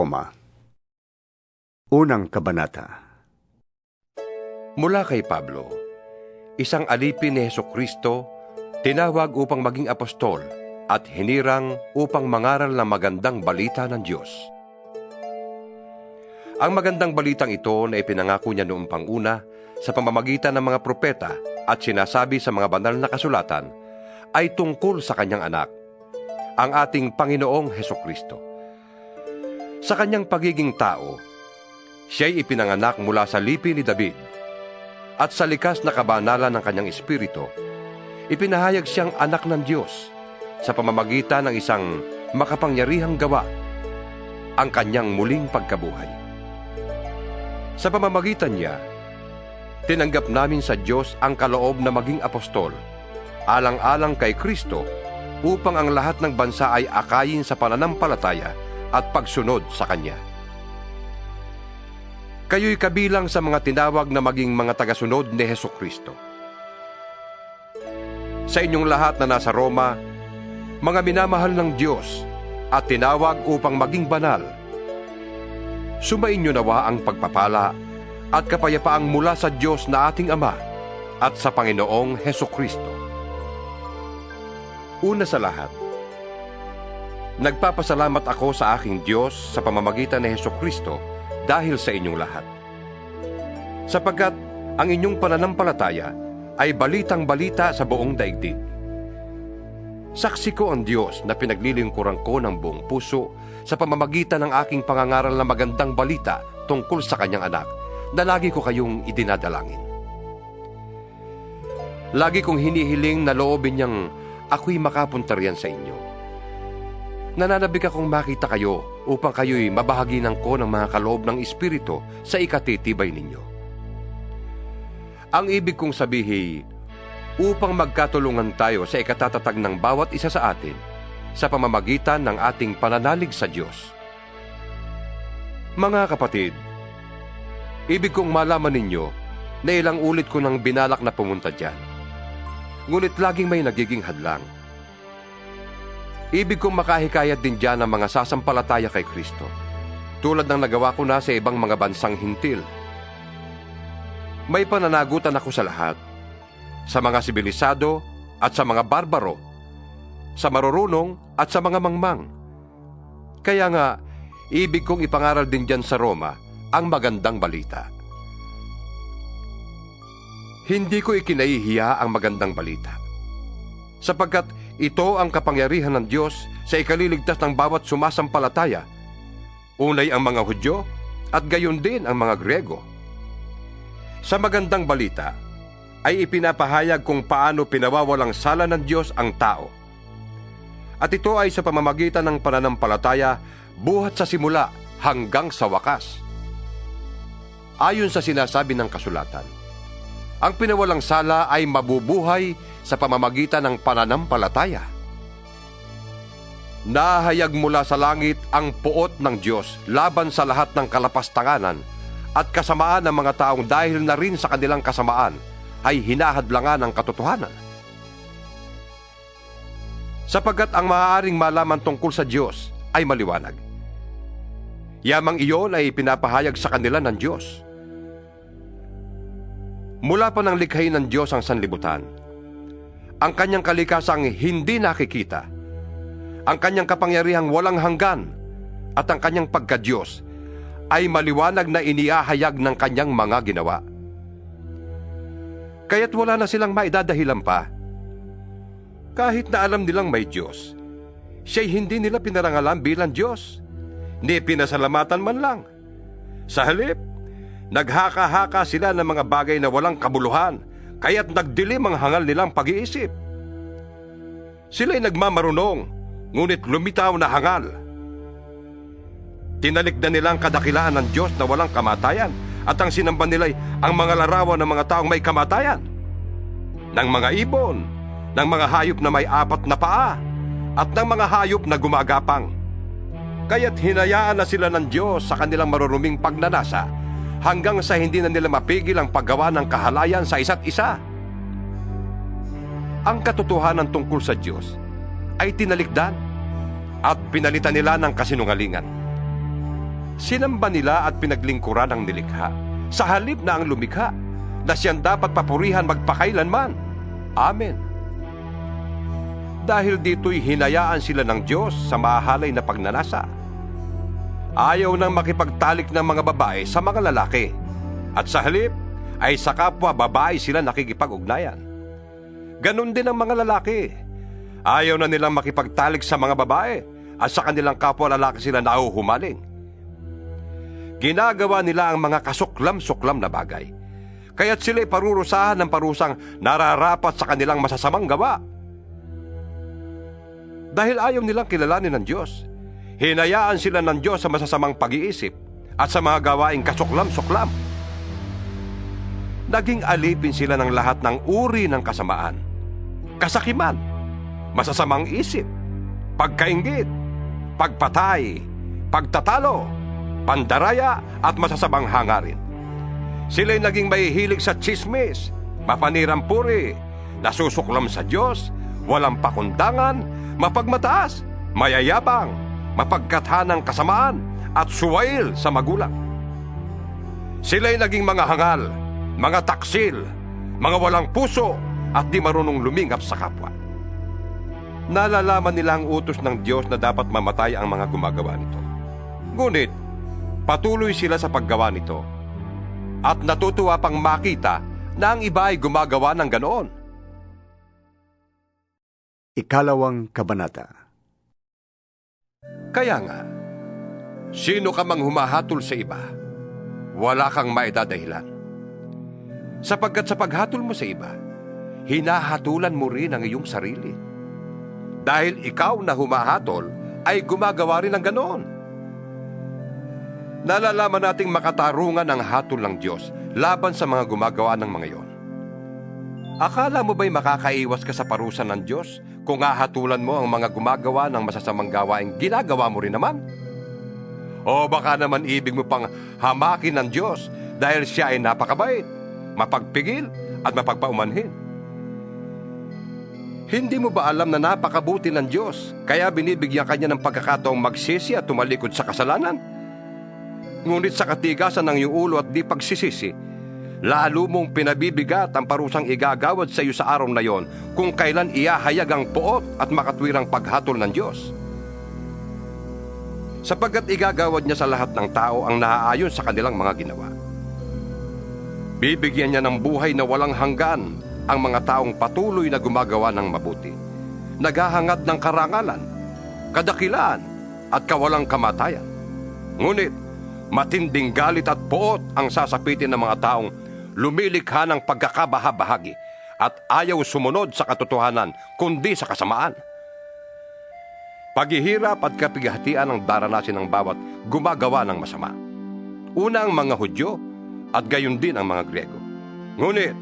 Roma. Unang Kabanata. Mula kay Pablo, isang alipin ni Hesukristo, tinawag upang maging apostol at hinirang upang mangaral ng magandang balita ng Diyos. Ang magandang balitang ito na ipinangako niya noong panguna sa pamamagitan ng mga propeta at sinasabi sa mga banal na kasulatan ay tungkol sa kanyang anak, ang ating Panginoong Hesukristo. Sa kanyang pagiging tao, siya'y ipinanganak mula sa lipi ni David, at sa likas na kabanalan ng kanyang espiritu, ipinahayag siyang anak ng Diyos sa pamamagitan ng isang makapangyarihang gawa, ang kanyang muling pagkabuhay. Sa pamamagitan niya, tinanggap namin sa Diyos ang kaloob na maging apostol, alang-alang kay Kristo, upang ang lahat ng bansa ay akayin sa pananampalataya at pagsunod sa Kanya. Kayo'y kabilang sa mga tinawag na maging mga tagasunod ni Hesukristo. Sa inyong lahat na nasa Roma, mga minamahal ng Diyos at tinawag upang maging banal, sumainyo nawa ang pagpapala at kapayapaang mula sa Diyos na ating Ama at sa Panginoong Hesukristo. Una sa lahat, nagpapasalamat ako sa aking Diyos sa pamamagitan ni Hesukristo dahil sa inyong lahat. Sapagkat ang inyong pananampalataya ay balitang-balita sa buong daigdig. Saksi ko ang Diyos na pinaglilingkuran ko ng buong puso sa pamamagitan ng aking pangangaral na magandang balita tungkol sa kanyang anak, na lagi ko kayong idinadalangin. Lagi kong hinihiling na loobin niyang ako'y makapunta riyan sa inyo. Nananabik akong makita kayo upang kayo'y mabahaginan ko ng mga kaloob ng Espiritu sa ikatitibay ninyo. Ang ibig kong sabihin, upang magkatulungan tayo sa ikatatatag ng bawat isa sa atin sa pamamagitan ng ating pananalig sa Diyos. Mga kapatid, ibig kong malaman ninyo na ilang ulit ko nang binalak na pumunta diyan, ngunit laging may nagiging hadlang. Ibig kong makahikayat din diyan ng mga sasampalataya kay Kristo, tulad ng nagawa ko na sa ibang mga bansang hintil. May pananagutan ako sa lahat, sa mga sibilisado at sa mga barbaro, sa marurunong at sa mga mangmang. Kaya nga, ibig kong ipangaral din diyan sa Roma ang magandang balita. Hindi ko ikinahihiya ang magandang balita, sapagkat ito ang kapangyarihan ng Diyos sa ikaliligtas ng bawat sumasampalataya, unay ang mga Hudyo at gayon din ang mga Griego. Sa magandang balita ay ipinapahayag kung paano pinawawalang sala ng Diyos ang tao. At ito ay sa pamamagitan ng pananampalataya buhat sa simula hanggang sa wakas. Ayon sa sinasabi ng kasulatan, ang pinawalang sala ay mabubuhay sa pamamagitan ng pananampalataya. Nahayag mula sa langit ang puot ng Diyos laban sa lahat ng kalapastanganan at kasamaan ng mga taong dahil na rin sa kanilang kasamaan ay hinahadlangan ng katotohanan. Sapagkat ang maaaring malaman tungkol sa Diyos ay maliwanag. Yamang iyon ay pinapahayag sa kanila ng Diyos. Mula pa ng likhain ng Diyos ang sanlibutan, ang kanyang kalikasang hindi nakikita, ang kanyang kapangyarihang walang hanggan, at ang kanyang pagka-Diyos ay maliwanag na iniahayag ng kanyang mga ginawa. Kaya't wala na silang maidadahilan pa. Kahit na alam nilang may Diyos, siya'y hindi nila pinarangalan bilang Diyos, ni pinasalamatan man lang. Sa halip, naghaka-haka sila ng mga bagay na walang kabuluhan, kaya't nagdilim ang hangal nilang pag-iisip. Sila'y nagmamarunong, ngunit lumitaw na hangal. Tinalikdan nila ang kadakilaan ng Diyos na walang kamatayan, at ang sinamba nila'y ang mga larawan ng mga taong may kamatayan, ng mga ibon, ng mga hayop na may 4 na paa, at ng mga hayop na gumagapang. Kaya't hinayaan na sila ng Diyos sa kanilang maruruming pagnanasa, hanggang sa hindi na nila mapigil ang paggawa ng kahalayan sa isa't isa. Ang katotohanan tungkol sa Diyos ay tinalikdan at pinalitan nila ng kasinungalingan. Sinamba nila at pinaglingkuran ang nilikha, sa halip na ang lumikha, na siyang dapat papurihan magpakailanman. Amen. Dahil dito'y hinayaan sila ng Diyos sa mahalay na pagnanasa. Ayaw nang makipagtalik ng mga babae sa mga lalaki, at sa halip ay sa kapwa babae sila nakikipag-ugnayan. Ganon din ang mga lalaki. Ayaw na nilang makipagtalik sa mga babae, at sa kanilang kapwa lalaki sila nauhumaling. Ginagawa nila ang mga kasuklam-suklam na bagay, kaya't sila'y parurusahan ng parusang nararapat sa kanilang masasamang gawa. Dahil ayaw nilang kilalanin ng Diyos, hinayaan sila ng Diyos sa masasamang pag-iisip at sa mga gawaing kasuklam-suklam. Naging alipin sila ng lahat ng uri ng kasamaan, kasakiman, masasamang isip, pagkainggit, pagpatay, pagtatalo, pandaraya at masasamang hangarin. Sila'y naging mahihilig sa tsismis, mapanirang puri, nasusuklam sa Diyos, walang pakundangan, mapagmataas, mayayabang, mapagkathanang kasamaan, at suwail sa magulang. Sila'y naging mga hangal, mga taksil, mga walang puso, at di marunong lumingap sa kapwa. Nalalaman nila ang utos ng Diyos na dapat mamatay ang mga gumagawa nito. Ngunit, patuloy sila sa paggawa nito, at natutuwa pang makita na ang iba ay gumagawa ng ganoon. Ikalawang kabanata. Kaya nga, sino ka mang humahatol sa iba, wala kang maidadahilan. Sapagkat sa paghatol mo sa iba, hinahatulan mo rin ang iyong sarili. Dahil ikaw na humahatol ay gumagawa rin ng ganoon. Nalalaman nating makatarungan ang hatol ng Diyos laban sa mga gumagawa ng mga iyon. Akala mo ba'y makakaiwas ka sa parusa ng Diyos kung hahatulan mo ang mga gumagawa ng masasamang gawaing ginagawa mo rin naman? O baka naman ibig mo pang hamakin ng Diyos dahil siya ay napakabait, mapagpigil at mapagpaumanhin? Hindi mo ba alam na napakabuti ng Diyos kaya binibigyan kanya ng pagkakataong magsisi at tumalikod sa kasalanan? Ngunit sa katigasan ng iyong ulo at di pagsisisi, lalo mong pinabibigat ang parusang igagawad sa iyo sa araw na yon kung kailan iyahayag ang puot at makatwirang paghatol ng Diyos. Sapagkat igagawad niya sa lahat ng tao ang naaayon sa kanilang mga ginawa. Bibigyan niya ng buhay na walang hanggan ang mga taong patuloy na gumagawa ng mabuti, naghahangad ng karangalan, kadakilaan at kawalang kamatayan. Ngunit, matinding galit at puot ang sasapitin ng mga taong lumilikha ng pagkakabahabahagi at ayaw sumunod sa katotohanan kundi sa kasamaan. Paghihirap at kapighatian ang daranasin ng bawat gumagawa ng masama. Una ang mga Hudyo at gayon din ang mga Griego. Ngunit,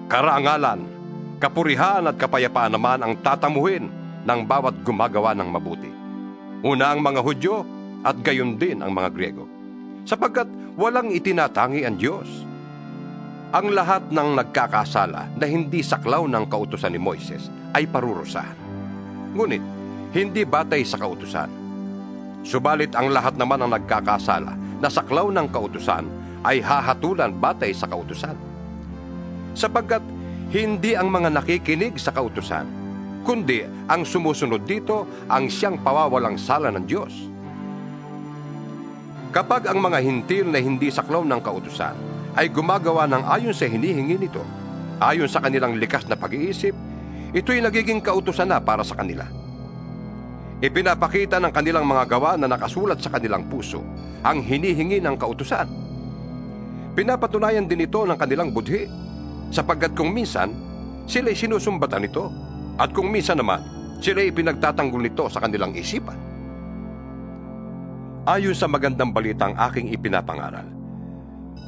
karangalan, kapurihan at kapayapaan naman ang tatamuhin ng bawat gumagawa ng mabuti. Una ang mga Hudyo at gayon din ang mga Griego, sapagkat walang itinatangi ang Diyos. Ang lahat ng nagkakasala na hindi saklaw ng kautusan ni Moises ay parurusahan. Ngunit, hindi batay sa kautusan. Subalit ang lahat naman ng nagkakasala na saklaw ng kautusan ay hahatulan batay sa kautusan. Sapagkat hindi ang mga nakikinig sa kautusan, kundi ang sumusunod dito ang siyang pawawalang sala ng Diyos. Kapag ang mga hintil na hindi saklaw ng kautusan ay gumagawa ng ayon sa hinihingi nito, ayon sa kanilang likas na pag-iisip, ito'y nagiging kautusan na para sa kanila. Ipinapakita ng kanilang mga gawa na nakasulat sa kanilang puso ang hinihingi ng kautusan. Pinapatunayan din ito ng kanilang budhi, sapagkat kung minsan, sila'y sinusumbatan nito, at kung minsan naman, sila'y pinagtatanggol nito sa kanilang isipan. Ayon sa magandang balitang aking ipinapangaral,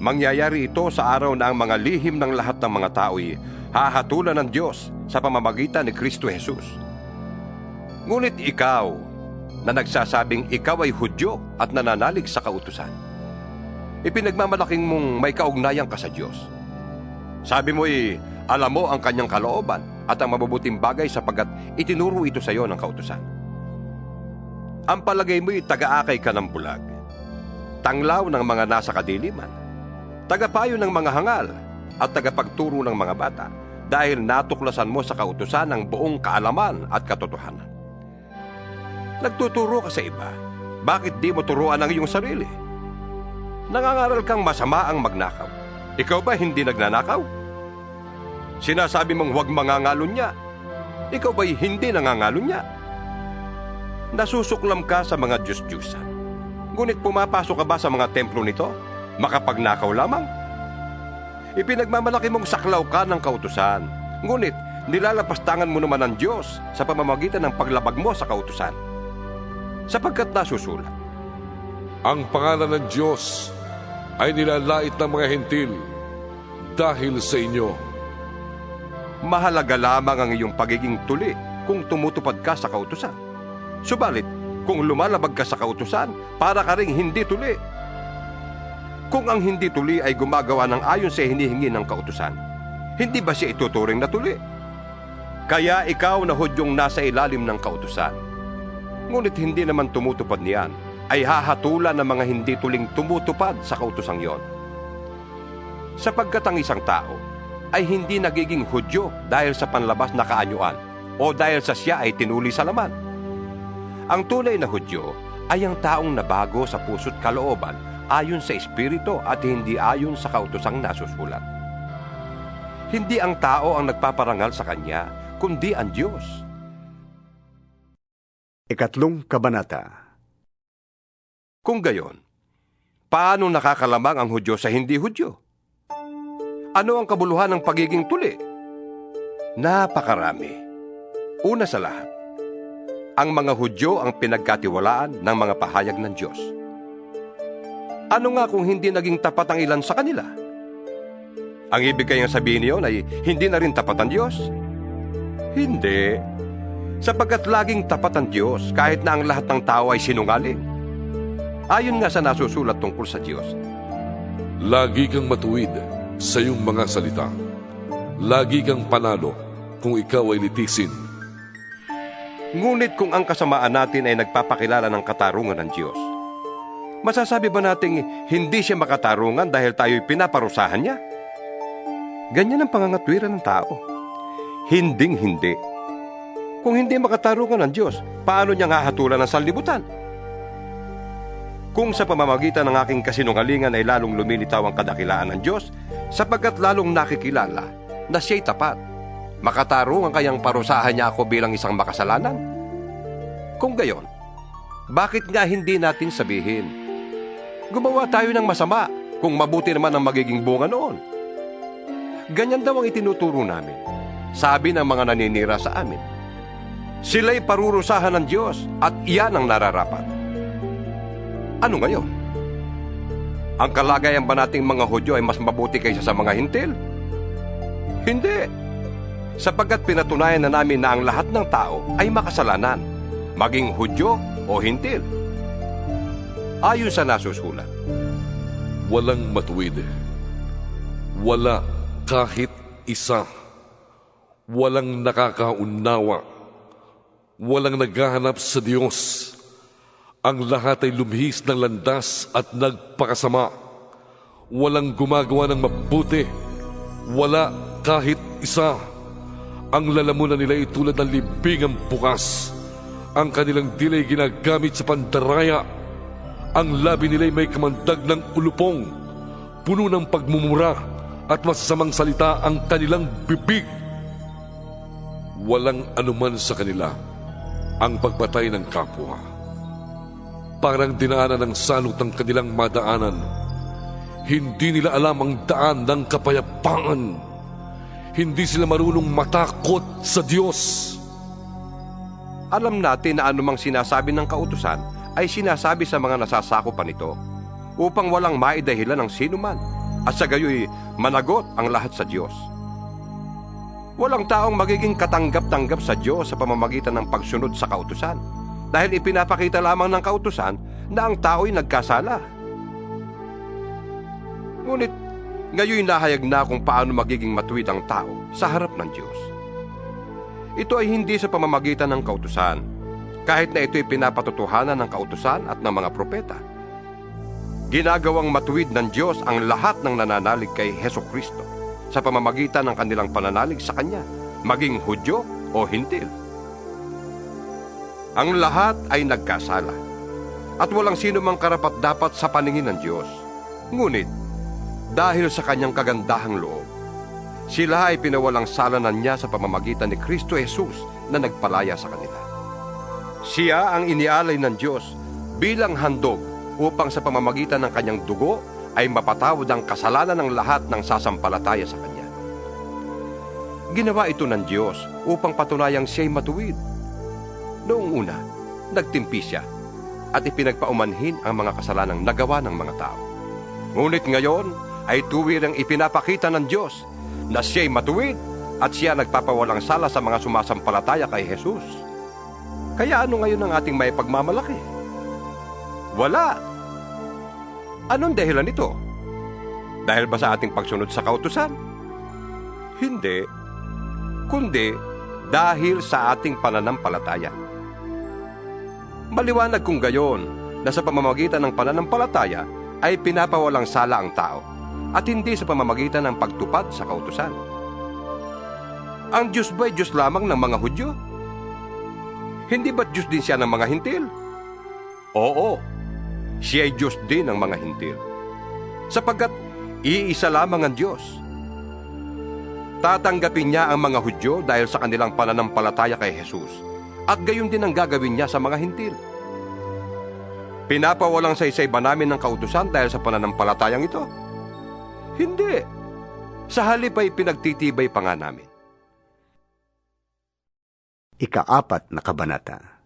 mangyayari ito sa araw na ang mga lihim ng lahat ng mga tao'y hahatulan ng Diyos sa pamamagitan ni Kristo Jesus. Ngunit ikaw, na nagsasabing ikaw ay Hudyo at nananalig sa kautusan, ipinagmamalaking mong may kaugnayan ka sa Diyos. Sabi mo'y alam mo ang kanyang kalooban at ang mabubuting bagay sapagkat itinuro ito sa iyo ng kautusan. Ang palagay mo'y taga-akay ka ng bulag. tanglaw ng mga nasa kadiliman, tagapayo ng mga hangal, at tagapagturo ng mga bata, dahil natuklasan mo sa kautusan ang buong kaalaman at katotohanan. Nagtuturo ka sa iba, bakit di mo turuan ang iyong sarili? Nangangaral kang masama ang magnakaw. Ikaw ba hindi nagnanakaw? Sinasabi mong huwag mangangalunya. Ikaw ba'y hindi nangangalunya? Nasusuklam ka sa mga Diyos-Diyusan. Ngunit pumapasok ka ba sa mga templo nito? Makapagnakaw lamang? Ipinagmamalaki mong saklaw ka ng kautusan. Ngunit nilalapastangan mo naman ang Diyos sa pamamagitan ng paglabag mo sa kautusan. Sapagkat nasusulat, ang pangalan ng Diyos ay nilalait ng mga hentil dahil sa inyo. mahalaga lamang ang iyong pagiging tuli kung tumutupad ka sa kautusan. Subalit, kung lumalabag ka sa kautusan, para ka ring hindi tuli. Kung ang hindi tuli ay gumagawa ng ayon sa hinihingi ng kautusan, hindi ba siya ituturing na tuli? Kaya ikaw na hudyong nasa ilalim ng kautusan, ngunit hindi naman tumutupad niyan, ay hahatulan ng mga hindi tuling tumutupad sa kautusang yon. Sapagkat ang isang tao ay hindi nagiging hudyo dahil sa panlabas na kaanyuan o dahil sa siya ay tinuli sa laman. Ang tunay na hudyo ay ang taong nabago sa puso't kalooban ayon sa Espiritu at hindi ayon sa kautusang nasusulat. Hindi ang tao ang nagpaparangal sa kanya, kundi ang Diyos. Ikatlong Kabanata. Kung gayon, paano nakakalamang ang Hudyo sa hindi Hudyo? Ano ang kabuluhan ng pagiging tuli? Napakarami. Una sa lahat, ang mga Hudyo ang pinagkatiwalaan ng mga pahayag ng Diyos. Ano nga kung hindi naging tapat ang ilan sa kanila? Ang ibig kayang sabihin niyon ay hindi na rin tapat ang Diyos? Hindi. Sapagkat laging tapat ang Diyos kahit na ang lahat ng tao ay sinungaling. Ayon nga sa nasusulat tungkol sa Diyos, Lagi kang matuwid sa iyong mga salita. Lagi kang panalo kung ikaw ay litisin. ngunit kung ang kasamaan natin ay nagpapakilala ng katarungan ng Diyos, masasabi ba nating hindi siya makatarungan dahil tayo'y pinaparusahan niya? Ganyan ang pangangatwiran ng tao. Hinding-hindi. Kung hindi makatarungan ng Diyos, paano niya hahatulan ng sanlibutan? Kung sa pamamagitan ng aking kasinungalingan ay lalong lumilitaw ang kadakilaan ng Diyos, sapagkat lalong nakikilala na siya'y tapat, makatarungan kayang parusahan niya ako bilang isang makasalanan? Kung gayon, bakit nga hindi natin sabihin, gumawa tayo ng masama kung mabuti naman ang magiging bunga noon? Ganyan daw ang itinuturo namin, sabi ng mga naninira sa amin. Sila'y parurusahan ng Diyos at iyan ang nararapat. Ano ngayon? Ang kalagayan ba nating mga Hudyo ay mas mabuti kaysa sa mga Hintil? Hindi. Sapagkat pinatunayan na namin na ang lahat ng tao ay makasalanan, maging Hudyo o Hintil. Ayon sa nasusulat, Walang matuwid. Wala kahit isa. Walang nakakaunawa. Walang naghahanap sa Diyos. Ang lahat ay lumihis ng landas at nagpakasama. Walang gumagawa ng mabuti. Wala kahit isa. Ang lalamunan nila ay tulad ng libingang bukas. Ang kanilang dilay ginagamit sa pandaraya. Ang labi nila ay may kamandag ng ulupong. Puno ng pagmumura at masasamang salita ang kanilang bibig. Walang anuman sa kanila ang pagpatay ng kapwa. Parang dinaanan ng salot ang kanilang madaanan. Hindi nila alam ang daan ng kapayapaan. Hindi sila marunong matakot sa Diyos. alam natin na anumang sinasabi ng kautusan ay sinasabi sa mga nasasakupan nito upang walang maidahilan ng sinuman at sa gayoy managot ang lahat sa Diyos. Walang taong magiging katanggap-tanggap sa Diyos sa pamamagitan ng pagsunod sa kautusan dahil ipinapakita lamang ng kautusan na ang tao'y nagkasala. Ngunit ngayon nahayag na kung paano magiging matuwid ang tao sa harap ng Diyos. Ito ay hindi sa pamamagitan ng kautusan, kahit na ito'y pinapatotohanan ng kautusan at ng mga propeta. Ginagawang matuwid ng Diyos ang lahat ng nananalig kay Hesukristo sa pamamagitan ng kanilang pananalig sa Kanya, maging Hudyo o Hintil. Ang lahat ay nagkasala at walang sino mang karapat-dapat sa paningin ng Diyos. Ngunit, dahil sa Kanyang kagandahang loob, sila ay pinawalang salanan niya sa pamamagitan ni Kristo Jesus na nagpalaya sa kanila. Siya ang inialay ng Diyos bilang handog upang sa pamamagitan ng Kanyang dugo ay mapatawad ang kasalanan ng lahat ng sasampalataya sa Kanya. Ginawa ito ng Diyos upang patunayang siya'y matuwid. Noong una, nagtimpi siya at ipinagpaumanhin ang mga kasalanang nagawa ng mga tao. Ngunit ngayon ay tuwirang ipinapakita ng Diyos na siya'y matuwid at siya nagpapawalang sala sa mga sumasampalataya kay Jesus. Kaya ano ngayon ang ating may pagmamalaki? Wala. Anong dahilan nito? Dahil ba sa ating pagsunod sa kautusan? Hindi. Kundi dahil sa ating pananampalataya. Maliwanag kung gayon na sa pamamagitan ng pananampalataya ay pinapawalang sala ang tao at hindi sa pamamagitan ng pagtupad sa kautusan. Ang Diyos ba'y Diyos lamang ng mga Hudyo? Hindi ba't Diyos din siya ng mga Hintil? Oo, siya ay Diyos din ng mga Hintil, sapagkat iisa lamang ang Diyos. Tatanggapin niya ang mga Hudyo dahil sa kanilang pananampalataya kay Jesus, at gayon din ang gagawin niya sa mga Hintil. Pinapawalang saysay ba namin ng kautusan dahil sa pananampalatayang ito? Hindi. Sa halip ay pinagtitibay pa nga namin. Ika-4 na kabanata.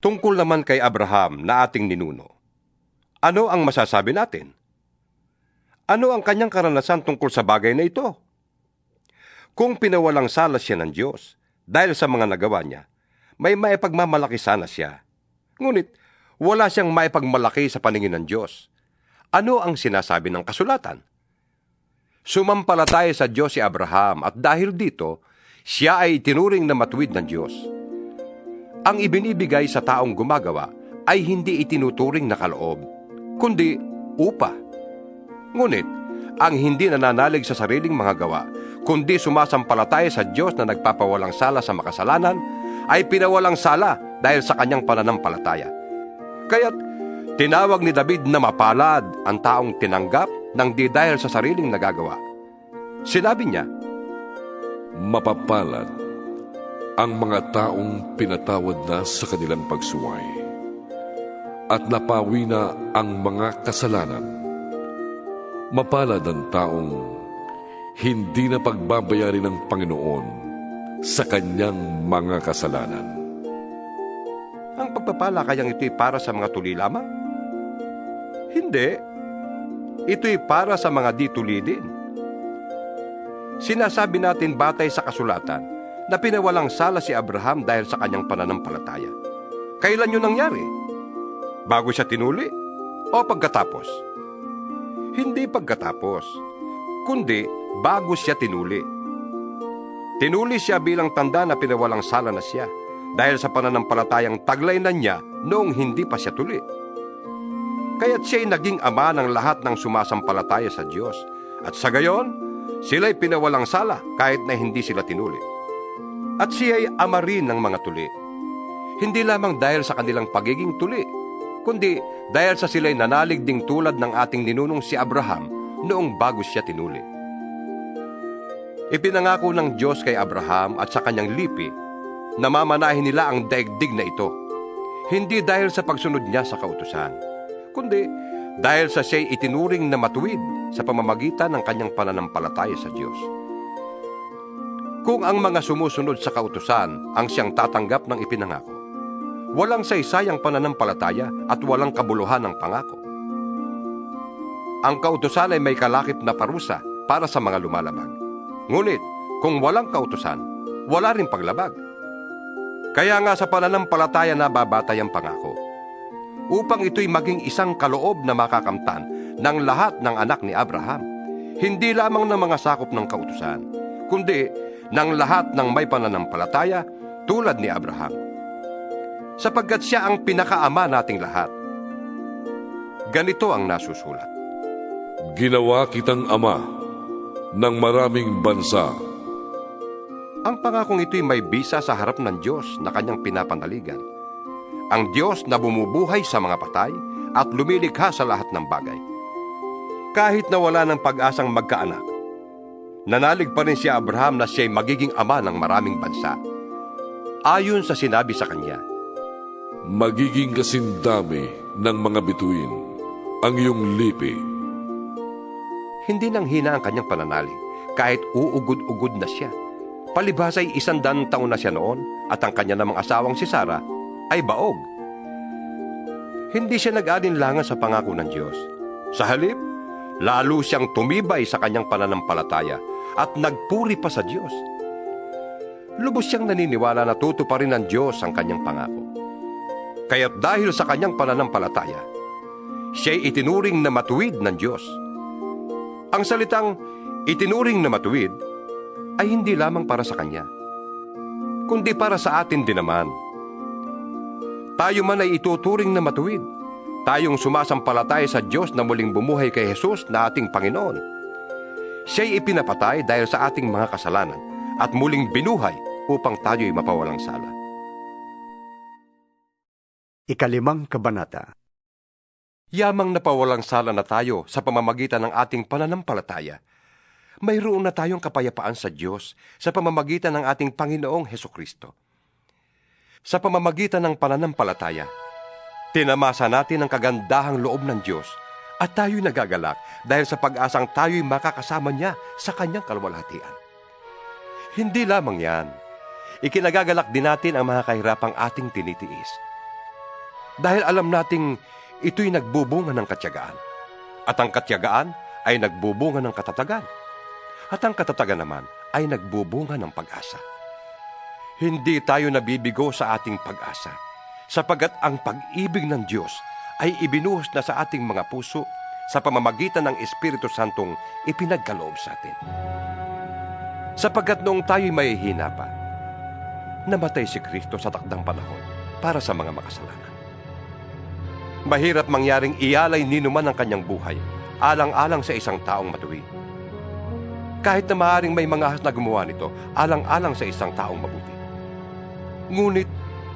Tungkol naman kay Abraham na ating ninuno, ano ang masasabi natin? Ano ang kanyang karanasan tungkol sa bagay na ito? Kung pinawalang sala siya ng Diyos dahil sa mga nagawa niya, may maipagmamalaki sana siya. Ngunit wala siyang maipagmalaki sa paningin ng Diyos. Ano ang sinasabi ng kasulatan? Sumampalataya sa Diyos si Abraham at dahil dito, siya ay itinuring na matuwid ng Diyos. Ang ibinibigay sa taong gumagawa ay hindi itinuturing na kaloob, kundi upa. Ngunit, ang hindi nananalig sa sariling mga gawa, kundi sumasampalataya sa Diyos na nagpapawalang sala sa makasalanan, ay pinawalang sala dahil sa kanyang pananampalataya. Kaya't tinawag ni David na mapalad ang taong tinanggap ng di dahil sa sariling nagagawa. Sinabi niya, Mapapalad ang mga taong pinatawad na sa kanilang pagsuway at napawi na ang mga kasalanan. Mapalad ang taong hindi na pagbabayarin ng Panginoon sa kanyang mga kasalanan. ang pagpapala kayang ito'y para sa mga tuli lamang? Hindi. Ito'y para sa mga di tuli din. Sinasabi natin batay sa kasulatan na pinawalang sala si Abraham dahil sa kanyang pananampalataya. Kailan yun nangyari? Bago siya tinuli o pagkatapos? Hindi pagkatapos, kundi bago siya tinuli. Tinuli siya bilang tanda na pinawalang sala na siya dahil sa pananampalatayang taglay na niya noong hindi pa siya tuli. Kaya't siya'y naging ama ng lahat ng sumasampalataya sa Diyos. At sa gayon, sila'y pinawalang sala kahit na hindi sila tinuli. At siya'y ama rin ng mga tuli. Hindi lamang dahil sa kanilang pagiging tuli, kundi dahil sa sila'y nanalig ding tulad ng ating ninunong si Abraham noong bago siya tinuli. Ipinangako ng Diyos kay Abraham at sa kanyang lipi na mamanahin nila ang daigdig na ito, hindi dahil sa pagsunod niya sa kautusan, kundi dahil sa siya'y itinuring na matuwid sa pamamagitan ng kanyang pananampalataya sa Diyos. Kung ang mga sumusunod sa kautusan ang siyang tatanggap ng ipinangako, walang saysayang pananampalataya at walang kabuluhan ng pangako. Ang kautusan ay may kalakip na parusa para sa mga lumalabag. Ngunit, kung walang kautusan, wala rin paglabag. Kaya nga sa pananampalataya na babatay ang pangako, upang ito'y maging isang kaloob na makakamtan ng lahat ng anak ni Abraham, hindi lamang ng mga sakop ng kautusan, kundi ng lahat ng may pananampalataya tulad ni Abraham. Sapagkat siya ang pinakaama nating lahat. Ganito ang nasusulat. Ginawa kitang ama ng maraming bansa. Ang pangakong ito'y may bisa sa harap ng Diyos na kanyang pinapanaligan. Ang Diyos na bumubuhay sa mga patay at lumilikha sa lahat ng bagay. Kahit na wala ng pag-asang magkaanak, nanalig pa rin si Abraham na siya'y magiging ama ng maraming bansa. Ayon sa sinabi sa kanya, Magiging kasindami ng mga bituin ang iyong lipi. hindi nang hina ang kanyang pananalig kahit uugod-ugod na siya. Palibhas ay 100 taon na siya noon at ang kanya namang asawang si Sarah ay baog. Hindi siya nag-alinlangan sa pangako ng Diyos. Sa halip, lalo siyang tumibay sa kanyang pananampalataya at nagpuri pa sa Diyos. Lubos siyang naniniwala na tutuparin ng Diyos ang kanyang pangako. Kaya't dahil sa kanyang pananampalataya, siya'y itinuring na matuwid ng Diyos. Ang salitang itinuring na matuwid ay hindi lamang para sa kanya, kundi para sa atin din naman. Tayo man ay ituturing na matuwid, tayong sumasampalataya sa Diyos na muling bumuhay kay Jesus na ating Panginoon. Siya'y ipinapatay dahil sa ating mga kasalanan at muling binuhay upang tayo'y mapawalang sala. 5 Kabanata. Yamang napawalang sala na tayo sa pamamagitan ng ating pananampalataya, mayroon na tayong kapayapaan sa Diyos sa pamamagitan ng ating Panginoong Hesukristo. Sa pamamagitan ng pananampalataya, tinamasa natin ang kagandahang loob ng Diyos at tayo'y nagagalak dahil sa pag-asang tayo'y makakasama niya sa kanyang kaluwalhatian. Hindi lamang yan, ikinagagalak din natin ang mga kahirapang ating tinitiis. Dahil alam nating ito'y nagbubunga ng katyagaan, at ang katyagaan ay nagbubunga ng katatagan, at ang katatagan naman ay nagbubunga ng pag-asa. Hindi tayo nabibigo sa ating pag-asa, sapagat ang pag-ibig ng Diyos ay ibinuhos na sa ating mga puso sa pamamagitan ng Espiritu Santong ipinagkaloob sa atin. Sapagat noong tayo'y mahihina pa, namatay si Kristo sa takdang panahon para sa mga makasalanan. Mahirap mangyaring ialay ninuman ang kanyang buhay, alang-alang sa isang taong matuwid. Kahit na maaaring may mga ahas na gumawa nito, alang-alang sa isang taong mabuti. Ngunit,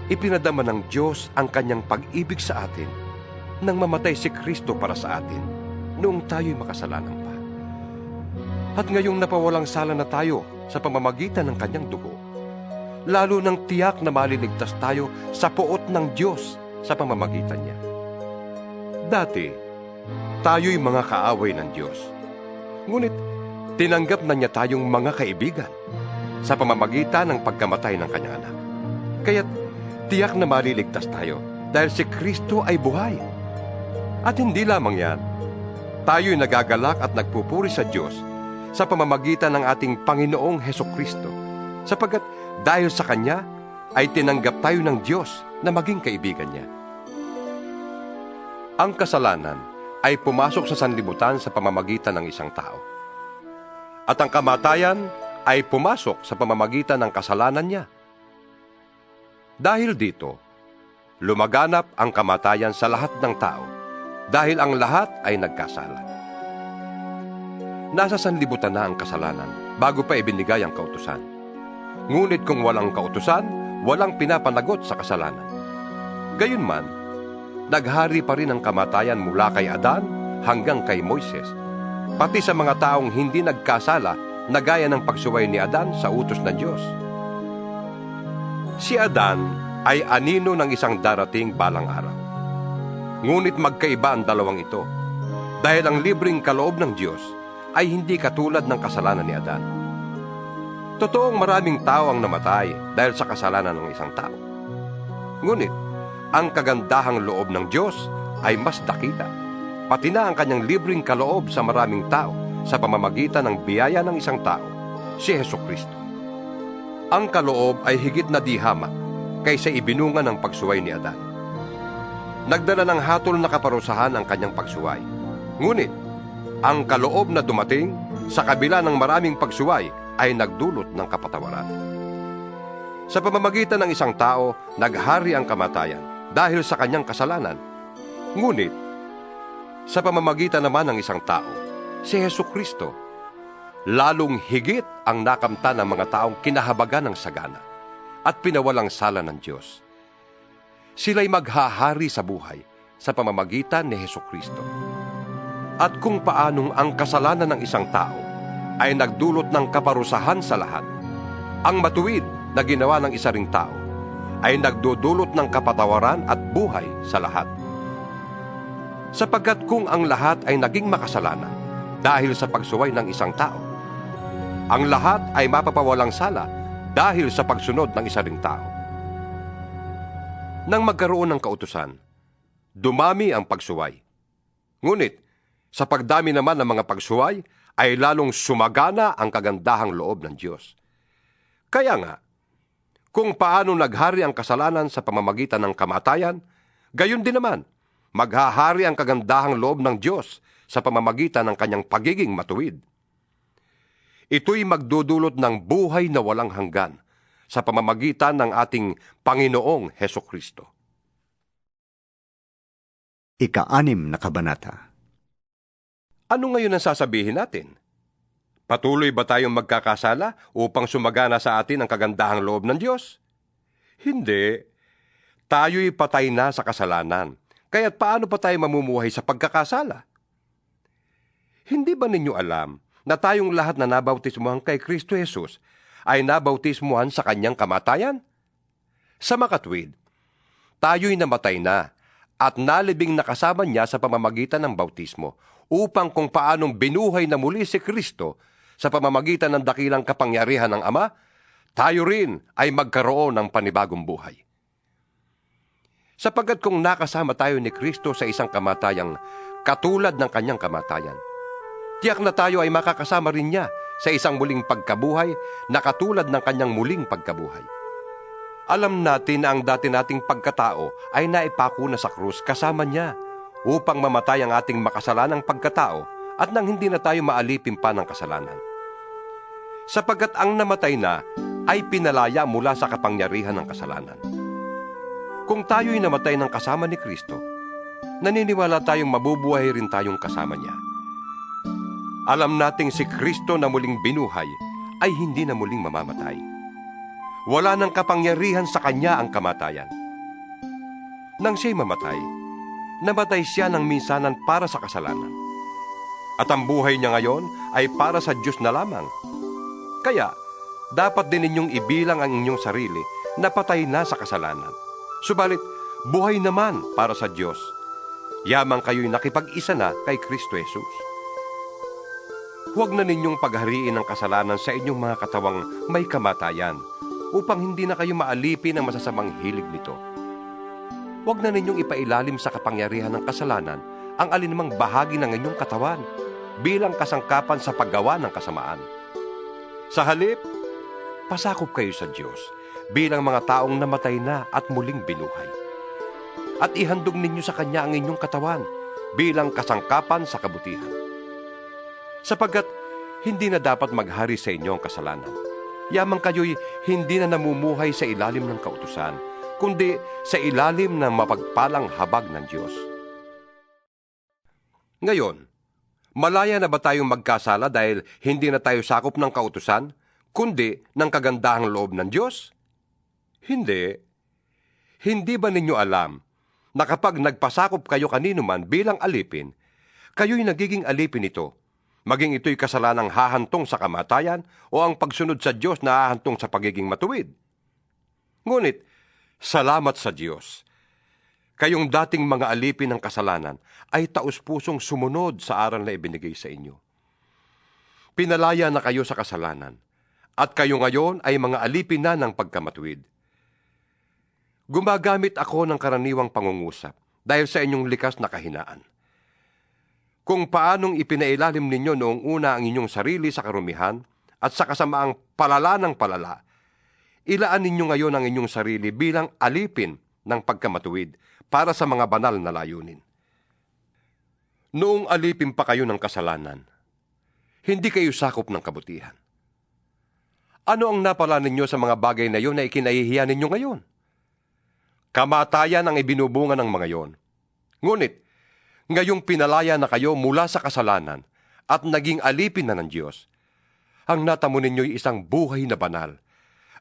ipinadama ng Diyos ang kanyang pag-ibig sa atin nang mamatay si Kristo para sa atin noong tayo'y makasalanan pa. At ngayong napawalang sala na tayo sa pamamagitan ng kanyang dugo, lalo nang tiyak na maliligtas tayo sa poot ng Diyos sa pamamagitan niya. Dati, tayo'y mga kaaway ng Diyos. Ngunit, tinanggap na niya tayong mga kaibigan sa pamamagitan ng pagkamatay ng kanyang anak. Kaya't, tiyak na maliligtas tayo dahil si Kristo ay buhay. At hindi lamang yan, tayo'y nagagalak at nagpupuri sa Diyos sa pamamagitan ng ating Panginoong Hesukristo, sapagkat dahil sa Kanya ay tinanggap tayo ng Diyos na maging kaibigan niya. Ang kasalanan ay pumasok sa sanlibutan sa pamamagitan ng isang tao. At ang kamatayan ay pumasok sa pamamagitan ng kasalanan niya. Dahil dito, lumaganap ang kamatayan sa lahat ng tao dahil ang lahat ay nagkasala. Nasa sanlibutan na ang kasalanan bago pa ibinigay ang kautusan. Ngunit kung walang kautusan, walang pinapanagot sa kasalanan. Gayunman, naghari pa rin ang kamatayan mula kay Adan hanggang kay Moises, pati sa mga taong hindi nagkasala na gaya ng pagsuway ni Adan sa utos ng Diyos. Si Adan ay anino ng isang darating balang araw. Ngunit magkaiba ang dalawang ito, dahil ang libreng kaloob ng Diyos ay hindi katulad ng kasalanan ni Adan. Totoong maraming tao ang namatay dahil sa kasalanan ng isang tao. Ngunit, ang kagandahang loob ng Diyos ay mas dakila, pati na ang kanyang libreng kaloob sa maraming tao sa pamamagitan ng biyaya ng isang tao, si Hesukristo. Ang kaloob ay higit na di hamak kaysa ibinunga ng pagsuway ni Adan. Nagdala ng hatol na kaparusahan ang kanyang pagsuway. Ngunit, ang kaloob na dumating sa kabila ng maraming pagsuway ay nagdulot ng kapatawaran. Sa pamamagitan ng isang tao, naghari ang kamatayan dahil sa kanyang kasalanan. Ngunit, Sa pamamagitan naman ng isang tao, si Hesukristo, lalong higit ang nakamtan ng mga taong kinahabagan ng sagana at pinawalang sala ng Diyos. Sila'y maghahari sa buhay sa pamamagitan ni Hesukristo. At kung paanong ang kasalanan ng isang tao ay nagdulot ng kaparusahan sa lahat, ang matuwid na ginawa ng isa ring tao ay nagdudulot ng kapatawaran at buhay sa lahat. Sapagkat kung ang lahat ay naging makasalanan dahil sa pagsuway ng isang tao, ang lahat ay mapapawalang sala dahil sa pagsunod ng isa ring tao. Nang magkaroon ng kautusan, dumami ang pagsuway. Ngunit, sa pagdami naman ng mga pagsuway, ay lalong sumagana ang kagandahang loob ng Diyos. Kaya nga, kung paano naghari ang kasalanan sa pamamagitan ng kamatayan, gayon din naman, maghahari ang kagandahang loob ng Diyos sa pamamagitan ng kanyang pagiging matuwid. Ito'y magdudulot ng buhay na walang hanggan sa pamamagitan ng ating Panginoong Hesukristo. Ika-6 na kabanata. Ano ngayon ang sasabihin natin? Patuloy ba tayong magkakasala upang sumagana sa atin ang kagandahang loob ng Diyos? Hindi. Tayo'y patay na sa kasalanan. Kaya't paano pa tayo mamumuhay sa pagkakasala? Hindi ba ninyo alam na tayong lahat na nabautismuhan kay Kristo Jesus ay nabautismuhan sa kanyang kamatayan? Sa makatwid, tayo'y namatay na at nalibing nakasama niya sa pamamagitan ng bautismo upang kung paanong binuhay na muli si Kristo sa pamamagitan ng dakilang kapangyarihan ng Ama, tayo rin ay magkaroon ng panibagong buhay. Sapagkat kung nakasama tayo ni Kristo sa isang kamatayang katulad ng kanyang kamatayan, tiyak na tayo ay makakasama rin niya sa isang muling pagkabuhay na katulad ng kanyang muling pagkabuhay. Alam natin na ang dati nating pagkatao ay naipako na sa krus kasama niya upang mamatay ang ating makasalanang pagkatao at nang hindi na tayo maalipin pa ng kasalanan. Sapagkat ang namatay na ay pinalaya mula sa kapangyarihan ng kasalanan. Kung tayo'y namatay ng kasama ni Kristo, naniniwala tayong mabubuhay rin tayong kasama niya. Alam nating si Kristo na muling binuhay ay hindi na muling mamamatay. Wala nang kapangyarihan sa kanya ang kamatayan. Nang siya'y mamatay, namatay siya ng minsanan para sa kasalanan. At ang buhay niya ngayon ay para sa Diyos na lamang. Kaya, dapat din ninyong ibilang ang inyong sarili na patay na sa kasalanan. Subalit, buhay naman para sa Diyos. Yamang kayo'y nakipag-isa na kay Kristo Jesus. Huwag na ninyong paghariin ang kasalanan sa inyong mga katawang may kamatayan upang hindi na kayo maalipin ang masasamang hilig nito. Huwag na ninyong ipailalim sa kapangyarihan ng kasalanan ang alinmang bahagi ng inyong katawan bilang kasangkapan sa paggawa ng kasamaan. Sa halip, pasakop kayo sa Diyos bilang mga taong namatay na at muling binuhay. At ihandog ninyo sa Kanya ang inyong katawan bilang kasangkapan sa kabutihan. Sapagkat hindi na dapat maghari sa inyo ang kasalanan. Yamang kayo'y hindi na namumuhay sa ilalim ng kautusan, kundi sa ilalim ng mapagpalang habag ng Diyos. Ngayon, malaya na ba tayong magkasala dahil hindi na tayo sakop ng kautusan, kundi ng kagandahang loob ng Diyos? Hindi. Hindi ba ninyo alam na kapag nagpasakop kayo kanino man bilang alipin, kayo'y nagiging alipin ito, maging ito'y kasalanang hahantong sa kamatayan o ang pagsunod sa Diyos na hahantong sa pagiging matuwid? Ngunit, salamat sa Diyos. Kayong dating mga alipin ng kasalanan ay taus-pusong sumunod sa aral na ibinigay sa inyo. Pinalaya na kayo sa kasalanan, at kayo ngayon ay mga alipin na ng pagkamatuwid. Gumagamit ako ng karaniwang pangungusap dahil sa inyong likas na kahinaan. Kung paanong ipinailalim ninyo noong una ang inyong sarili sa karumihan at sa kasamaang palala ng palala, ilaan ninyo ngayon ang inyong sarili bilang alipin ng pagkamatuwid para sa mga banal na layunin. Noong alipin pa kayo ng kasalanan, hindi kayo sakop ng kabutihan. Ano ang napala ninyo sa mga bagay na iyon na ikinahihiya ninyo ngayon? Kamatayan ang ibinubunga ng mga iyon. Ngunit, Ngayong pinalaya na kayo mula sa kasalanan at naging alipin na ng Diyos, ang natamo ninyo'y isang buhay na banal,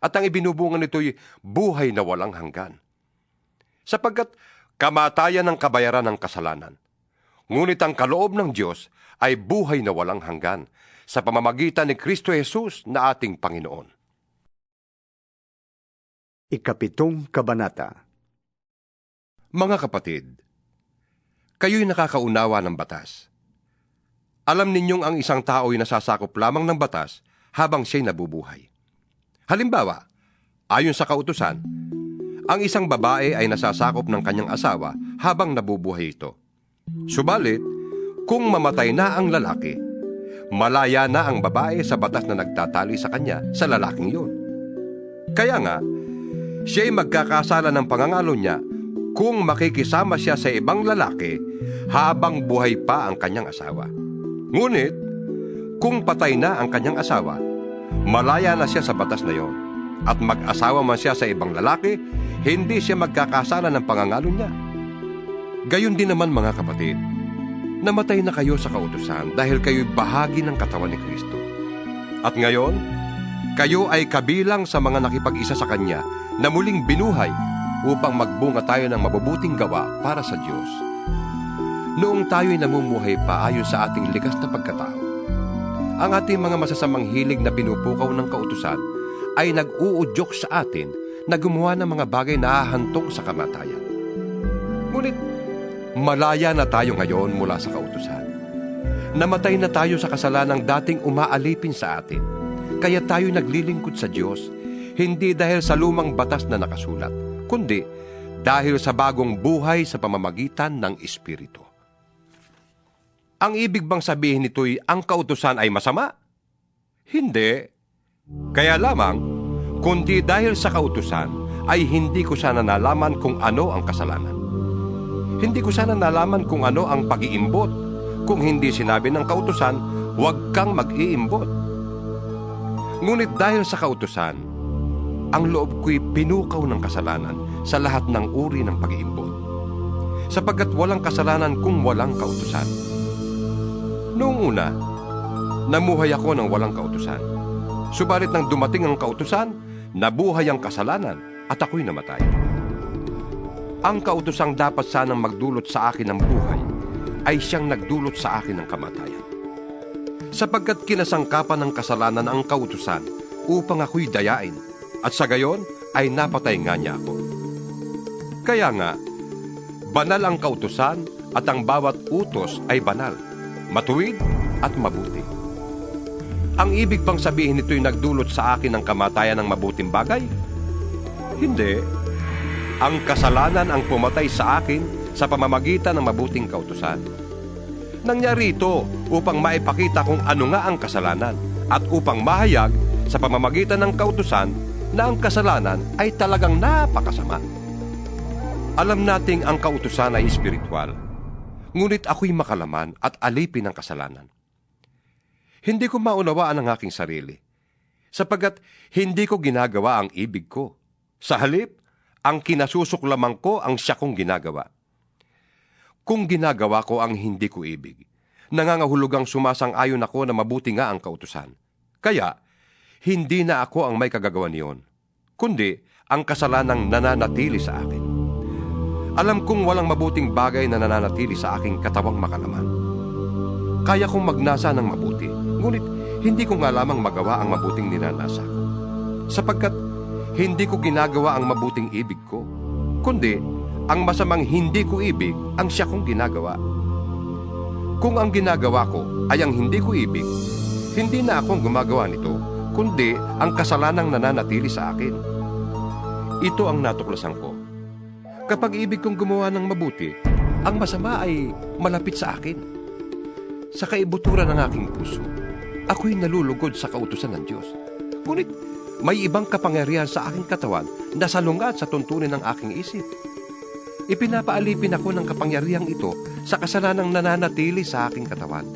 at ang ibinubungan nito'y buhay na walang hanggan. Sapagkat kamatayan ang kabayaran ng kasalanan, ngunit ang kaloob ng Diyos ay buhay na walang hanggan sa pamamagitan ni Kristo Jesus na ating Panginoon. Ikapitong Kabanata. Mga kapatid, kayo'y nakakaunawa ng batas. Alam ninyong ang isang tao'y nasasakop lamang ng batas habang siya'y nabubuhay. Halimbawa, ayon sa kautusan, ang isang babae ay nasasakop ng kanyang asawa habang nabubuhay ito. Subalit, kung mamatay na ang lalaki, malaya na ang babae sa batas na nagtatali sa kanya sa lalaking yun. Kaya nga, siya'y magkakasala ng pangangalo niya kung makikisama siya sa ibang lalaki habang buhay pa ang kanyang asawa. Ngunit, kung patay na ang kanyang asawa, malaya na siya sa batas na yon, at mag-asawa man siya sa ibang lalaki, hindi siya magkakasala ng pangangalo niya. Gayon din naman mga kapatid, namatay na kayo sa kautusan dahil kayo'y bahagi ng katawan ni Kristo. At ngayon, kayo ay kabilang sa mga nakipag-isa sa Kanya na muling binuhay upang magbunga tayo ng mabubuting gawa para sa Diyos. Noong tayo'y namumuhay pa ayon sa ating likas na pagkatao, ang ating mga masasamang hilig na pinupukaw ng kautusan ay nag-uudyok sa atin na gumawa ng mga bagay na hahantong sa kamatayan. Ngunit, malaya na tayo ngayon mula sa kautusan. Namatay na tayo sa kasalanang dating umaalipin sa atin, kaya tayo naglilingkod sa Diyos, hindi dahil sa lumang batas na nakasulat, kundi dahil sa bagong buhay sa pamamagitan ng Espiritu. Ang ibig bang sabihin nito'y ang kautusan ay masama? Hindi. Kaya lamang, kundi dahil sa kautusan, ay hindi ko sana nalaman kung ano ang kasalanan. Hindi ko sana nalaman kung ano ang pag-iimbot, kung hindi sinabi ng kautusan, huwag kang mag-iimbot. Ngunit dahil sa kautusan, ang loob ko'y pinukaw ng kasalanan sa lahat ng uri ng pag-iimbot, sapagkat walang kasalanan kung walang kautusan. Noong una, namuhay ako ng walang kautusan. Subalit nang dumating ang kautusan, nabuhay ang kasalanan at ako'y namatay. Ang kautusang dapat sanang magdulot sa akin ng buhay ay siyang nagdulot sa akin ng kamatayan. Sapagkat kinasangkapan ng kasalanan ang kautusan upang ako'y dayain, at sa gayon ay napatay nga niya ako. Kaya nga, banal ang kautusan at ang bawat utos ay banal, matuwid at mabuti. Ang ibig bang sabihin nito'y nagdulot sa akin ng kamatayan ng mabuting bagay? Hindi. Ang kasalanan ang pumatay sa akin sa pamamagitan ng mabuting kautusan. Nangyari ito upang maipakita kung ano nga ang kasalanan at upang mahayag sa pamamagitan ng kautusan na ang kasalanan ay talagang napakasama. Alam nating ang kautusan ay espiritual, ngunit ako'y makalaman at alipin ng kasalanan. Hindi ko maunawaan ang aking sarili, sapagkat hindi ko ginagawa ang ibig ko. Sa halip, ang kinasusuklaman ko ang siya kong ginagawa. Kung ginagawa ko ang hindi ko ibig, nangangahulugang sumasang-ayon ako na mabuti nga ang kautusan. Kaya, hindi na ako ang may kagagawa niyon, kundi ang kasalanang nananatili sa akin. Alam kong walang mabuting bagay na nananatili sa aking katawang makalaman. Kaya kong magnasa ng mabuti, ngunit hindi ko nga lamang magawa ang mabuting ninanasa ko. Sapagkat hindi ko ginagawa ang mabuting ibig ko, kundi ang masamang hindi ko ibig ang siya kong ginagawa. Kung ang ginagawa ko ay ang hindi ko ibig, hindi na akong gumagawa nito, kundi ang kasalanang nananatili sa akin. Ito ang natuklasan ko. Kapag ibig kong gumawa ng mabuti, ang masama ay malapit sa akin. Sa kaibuturan ng aking puso, ako'y nalulugod sa kautusan ng Diyos. Ngunit may ibang kapangyarihan sa aking katawan na salungat sa tuntunin ng aking isip. Ipinapaalipin ako ng kapangyarihang ito sa kasalanang nananatili sa aking katawan.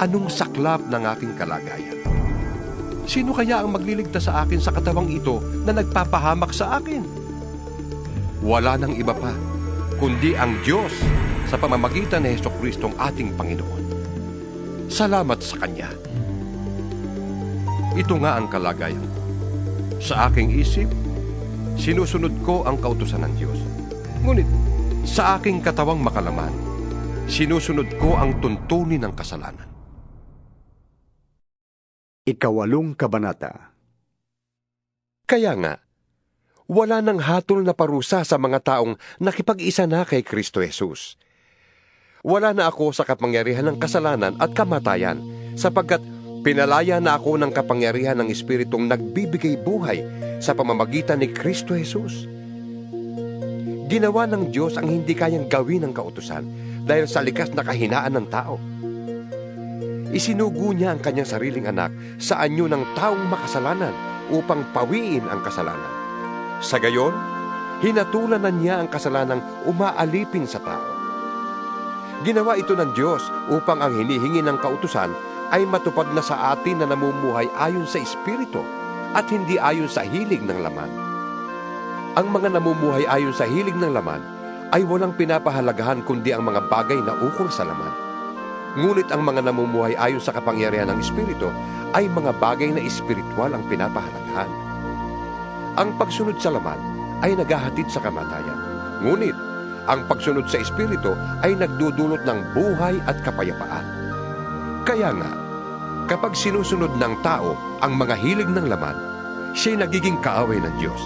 Anong saklap ng aking kalagayan? Sino kaya ang magliligtas sa akin sa katawang ito na nagpapahamak sa akin? Wala nang iba pa, kundi ang Diyos sa sa pamamagitan ni Jesucristong ating Panginoon. Salamat sa Kanya. Ito nga ang kalagayan ko. Sa aking isip, sinusunod ko ang kautusan ng Diyos. Ngunit, sa aking katawang makalaman, sinusunod ko ang tuntunin ng kasalanan. 8 Kabanata. Kaya nga, wala nang hatol na parusa sa mga taong nakipag-isa na kay Kristo Jesus. Wala na ako sa kapangyarihan ng kasalanan at kamatayan, sapagkat pinalaya na ako ng kapangyarihan ng Espiritong nagbibigay buhay sa pamamagitan ni Kristo Jesus. Ginawa ng Diyos ang hindi kayang gawin ng kautusan dahil sa likas na kahinaan ng tao. Isinugo niya ang kanyang sariling anak sa anyo ng taong makasalanan upang pawiin ang kasalanan. Sa gayon, hinatulan na niya ang kasalanang umaalipin sa tao. Ginawa ito ng Diyos upang ang hinihingi ng kautusan ay matupad na sa atin na namumuhay ayon sa Espiritu at hindi ayon sa hilig ng laman. Ang mga namumuhay ayon sa hilig ng laman ay walang pinapahalagahan kundi ang mga bagay na ukol sa laman. Ngunit ang mga namumuhay ayon sa kapangyarihan ng Espiritu ay mga bagay na espiritual ang pinapahalagahan. Ang pagsunod sa laman ay naghahatid sa kamatayan. Ngunit ang pagsunod sa Espiritu ay nagdudulot ng buhay at kapayapaan. Kaya nga, kapag sinusunod ng tao ang mga hilig ng laman, siya'y nagiging kaaway ng Diyos,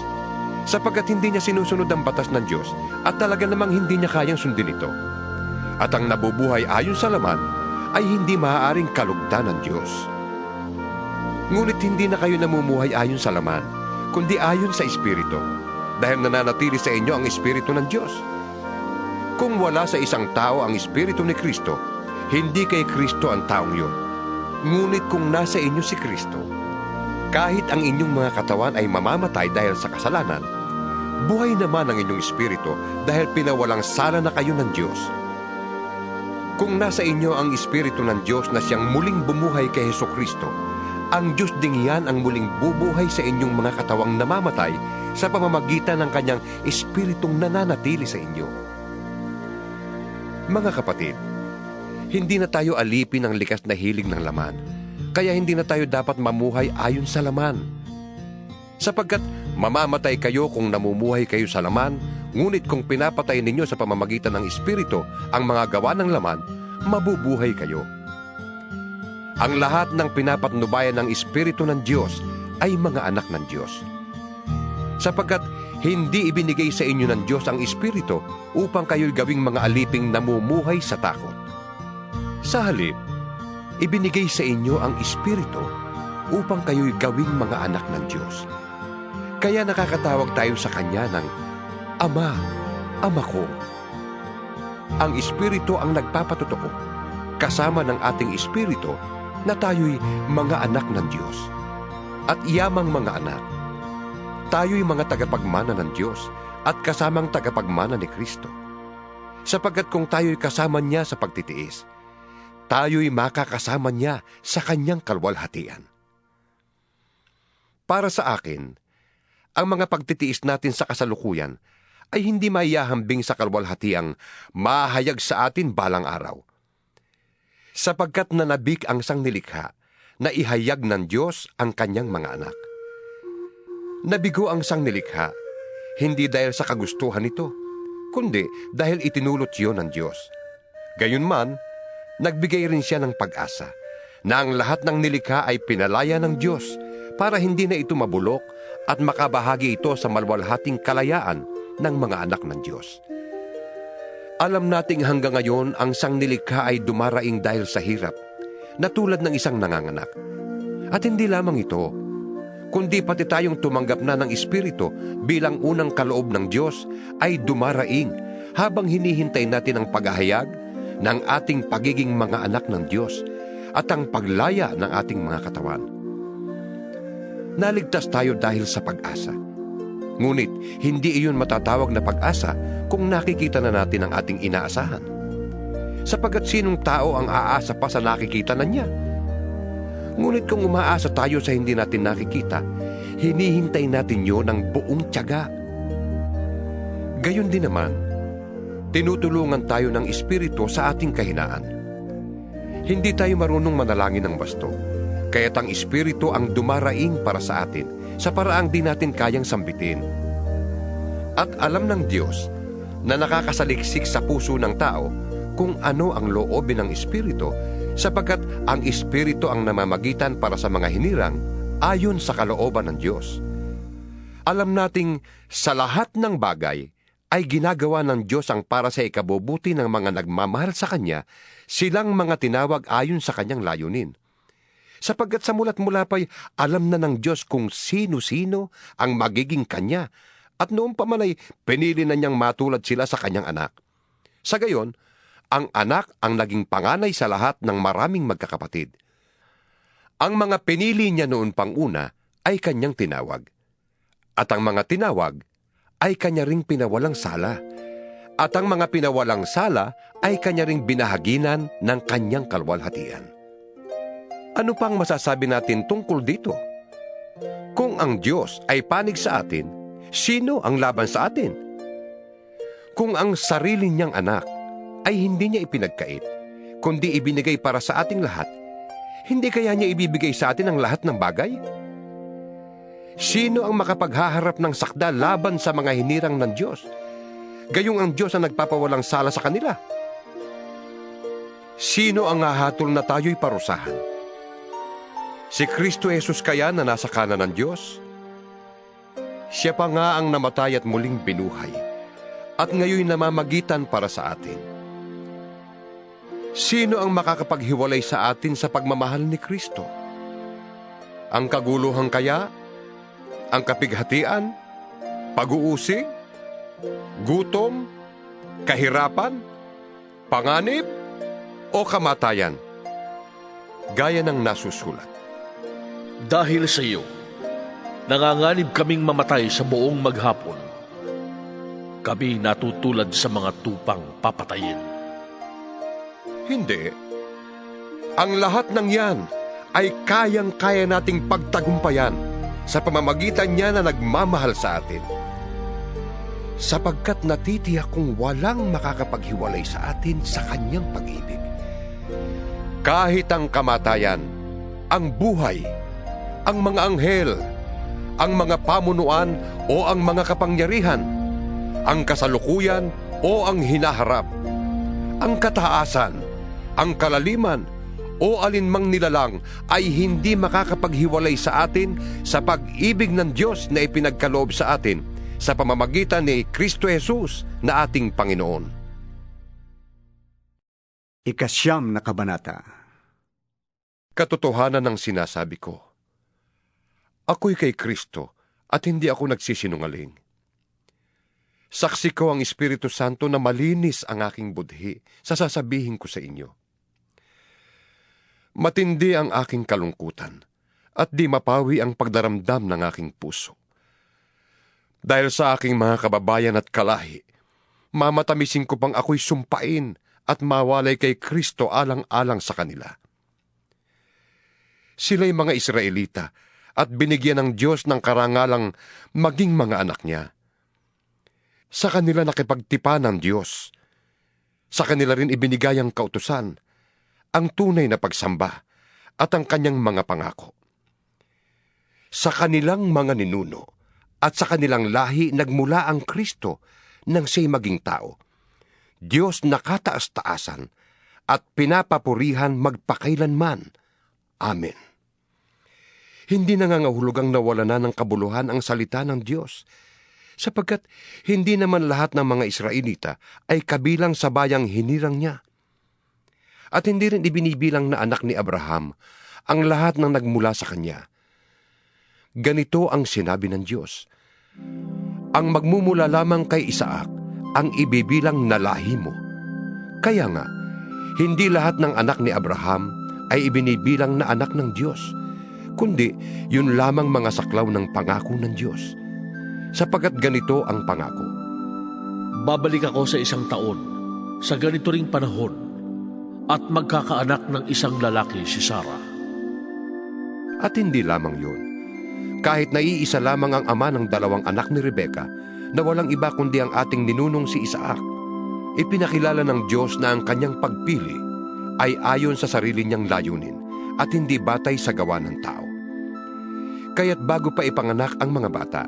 sapagkat hindi niya sinusunod ang batas ng Diyos at talaga namang hindi niya kayang sundin ito. At ang nabubuhay ayon sa laman ay hindi maaaring kalugdan ng Diyos. Ngunit hindi na kayo namumuhay ayon sa laman, kundi ayon sa Espiritu, dahil nananatili sa inyo ang Espiritu ng Diyos. Kung wala sa isang tao ang Espiritu ni Kristo, hindi kay Kristo ang taong yun. Ngunit kung nasa inyo si Kristo, kahit ang inyong mga katawan ay mamamatay dahil sa kasalanan, buhay naman ang inyong espiritu dahil pinawalang sala na kayo ng Diyos. Kung nasa inyo ang Espiritu ng Diyos na siyang muling bumuhay kay Jesucristo, ang Diyos ding yan ang muling bubuhay sa inyong mga katawang namamatay sa pamamagitan ng kanyang Espiritong nananatili sa inyo. Mga kapatid, hindi na tayo alipin ng likas na hilig ng laman, kaya hindi na tayo dapat mamuhay ayon sa laman. Sapagkat mamamatay kayo kung namumuhay kayo sa laman, ngunit kung pinapatay ninyo sa pamamagitan ng Espiritu ang mga gawa ng laman, mabubuhay kayo. Ang lahat ng pinapatnubayan ng Espiritu ng Diyos ay mga anak ng Diyos. Sapagkat hindi ibinigay sa inyo ng Diyos ang Espiritu upang kayo'y gawing mga aliping namumuhay sa takot. Sa halip, ibinigay sa inyo ang Espiritu upang kayo'y gawing mga anak ng Diyos. Kaya nakakatawag tayo sa Kanya ng Ama, Ama ko. Ang Espiritu ang nagpapatotoo, kasama ng ating Espiritu, na tayo'y mga anak ng Diyos. At iyamang mga anak, tayo'y mga tagapagmana ng Diyos at kasamang tagapagmana ni Kristo. Sapagkat kung tayo'y kasama niya sa pagtitiis, tayo'y makakasama niya sa kanyang kalwalhatian. Para sa akin, ang mga pagtitiis natin sa kasalukuyan ay hindi maihahambing sa kalwalhatiang mahayag sa atin balang araw. Sapagkat nanabik ang sangnilikha na ihayag ng Diyos ang kanyang mga anak. Nabigo ang sangnilikha, hindi dahil sa kagustuhan nito, kundi dahil itinulot yun ng Diyos. Gayunman, nagbigay rin siya ng pag-asa na ang lahat ng nilikha ay pinalaya ng Diyos para hindi na ito mabulok at makabahagi ito sa malwalhating kalayaan ng mga anak ng Diyos. Alam nating hanggang ngayon ang sangnilikha ay dumaraing dahil sa hirap, na tulad ng isang nanganganak. At hindi lamang ito, kundi pati tayong tumanggap na ng Espiritu bilang unang kaloob ng Diyos ay dumaraing habang hinihintay natin ang paghahayag ng ating pagiging mga anak ng Diyos at ang paglaya ng ating mga katawan. Naligtas tayo dahil sa pag-asa. Ngunit hindi iyon matatawag na pag-asa kung nakikita na natin ang ating inaasahan. Sapagkat sinong tao ang aasa pa sa nakikita na niya? Ngunit kung umaasa tayo sa hindi natin nakikita, hinihintay natin yun ng buong tiyaga. Gayon din naman, tinutulungan tayo ng Espiritu sa ating kahinaan. Hindi tayo marunong manalangin ng wasto, kaya't ang Espiritu ang dumaraing para sa atin sa paraang di natin kayang sambitin. At alam ng Diyos na nakakasaliksik sa puso ng tao kung ano ang loobin ng Espiritu, sapagkat ang Espiritu ang namamagitan para sa mga hinirang ayon sa kalooban ng Diyos. Alam nating sa lahat ng bagay ay ginagawa ng Diyos ang para sa ikabubuti ng mga nagmamahal sa Kanya, silang mga tinawag ayon sa Kanyang layunin. Sapagkat sa mula't mula pa'y alam na ng Diyos kung sino-sino ang magiging Kanya, at noong pa man ay pinili na niyang matulad sila sa Kanyang anak. Sa gayon, ang anak ang naging panganay sa lahat ng maraming magkakapatid. Ang mga pinili niya noon pang una ay Kanyang tinawag. At ang mga tinawag ay Kanya ring pinawalang sala. At ang mga pinawalang sala ay Kanya ring binahaginan ng Kanyang kalwalhatian. Ano pang masasabi natin tungkol dito? Kung ang Diyos ay panig sa atin, sino ang laban sa atin? Kung ang sarili niyang anak ay hindi niya ipinagkait, kundi ibinigay para sa ating lahat, hindi kaya niya ibibigay sa atin ang lahat ng bagay? Sino ang makapaghaharap ng sakda laban sa mga hinirang ng Diyos? Gayong ang Diyos ang nagpapawalang sala sa kanila. Sino ang hahatol na tayo'y parusahan? Si Kristo Jesus kaya na nasa kanan ng Diyos? Siya pa nga ang namatay at muling binuhay, at ngayon namamagitan para sa atin. Sino ang makakapaghiwalay sa atin sa pagmamahal ni Kristo? Ang kaguluhan kaya? Ang kapighatian? Pag-uusig? Gutom? Kahirapan? Panganib? O kamatayan? Gaya ng nasusulat. Dahil sa iyo, nanganganib kaming mamatay sa buong maghapon. Kami natutulad sa mga tupang papatayin. Hindi. Ang lahat ng yan ay kayang-kaya nating pagtagumpayan sa pamamagitan niya na nagmamahal sa atin. Sapagkat natitiyak kung walang makakapaghiwalay sa atin sa Kanyang pag-ibig. Kahit ang kamatayan, ang buhay, ang mga anghel, ang mga pamunuan o ang mga kapangyarihan, ang kasalukuyan o ang hinaharap, ang kataasan, ang kalaliman, o alinmang nilalang ay hindi makakapaghiwalay sa atin sa pag-ibig ng Diyos na ipinagkaloob sa atin sa pamamagitan ni Kristo Jesus na ating Panginoon. Ikasyam na kabanata. Katotohanan ng sinasabi ko. Ako'y kay Kristo at hindi ako nagsisinungaling. Saksi ko ang Espiritu Santo na malinis ang aking budhi sa sasabihin ko sa inyo. Matindi ang aking kalungkutan at di mapawi ang pagdaramdam ng aking puso. Dahil sa aking mga kababayan at kalahi, mamatamisin ko pang ako'y sumpain at mawalay kay Kristo alang-alang sa kanila. Sila'y mga Israelita at binigyan ng Diyos ng karangalang maging mga anak niya. Sa kanila nakipagtipan ng Diyos. Sa kanila rin ibinigay ang kautusan, ang tunay na pagsamba at ang Kanyang mga pangako. Sa kanilang mga ninuno at sa kanilang lahi nagmula ang Kristo nang siya'y maging tao. Diyos na kataas-taasan at pinapapurihan magpakailanman. Amen. Hindi nangangahulugang nawala na ng kabuluhan ang salita ng Diyos, sapagkat hindi naman lahat ng mga Israelita ay kabilang sa bayang hinirang niya. At hindi rin ibinibilang na anak ni Abraham ang lahat ng nagmula sa kanya. Ganito ang sinabi ng Diyos, ang magmumula lamang kay Isaac ang ibibilang na lahi mo. Kaya nga, hindi lahat ng anak ni Abraham ay ibinibilang na anak ng Diyos, kundi yun lamang mga saklaw ng pangako ng Diyos. Sapagkat ganito ang pangako. Babalik ako sa 1 taon, sa ganito ring panahon, at magkakaanak ng isang lalaki si Sarah. At hindi lamang yun. Kahit naiisa lamang ang ama ng 2 anak ni Rebecca, na walang iba kundi ang ating ninunong si Isaac, Ipinakilala ng Diyos na ang kanyang pagpili ay ayon sa sarili niyang layunin at hindi batay sa gawa ng tao. Kaya't bago pa ipanganak ang mga bata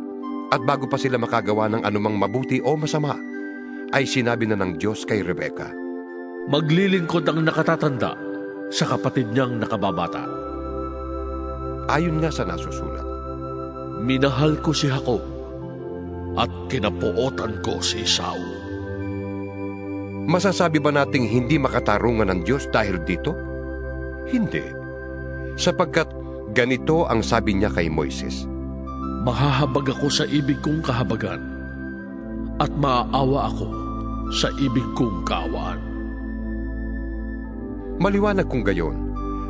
at bago pa sila makagawa ng anumang mabuti o masama, ay sinabi na ng Diyos kay Rebecca, Maglilingkod ang nakatatanda sa kapatid niyang nakababata. ayon nga sa nasusulat. Minahal ko si Jacob at kinapuotan ko si Esau. Masasabi ba nating hindi makatarungan ng Diyos dahil dito? Hindi. Sapagkat ganito ang sabi niya kay Moises, Mahahabag ako sa ibig kong kahabagan at maaawa ako sa ibig kong kaawaan. maliwanag kung gayon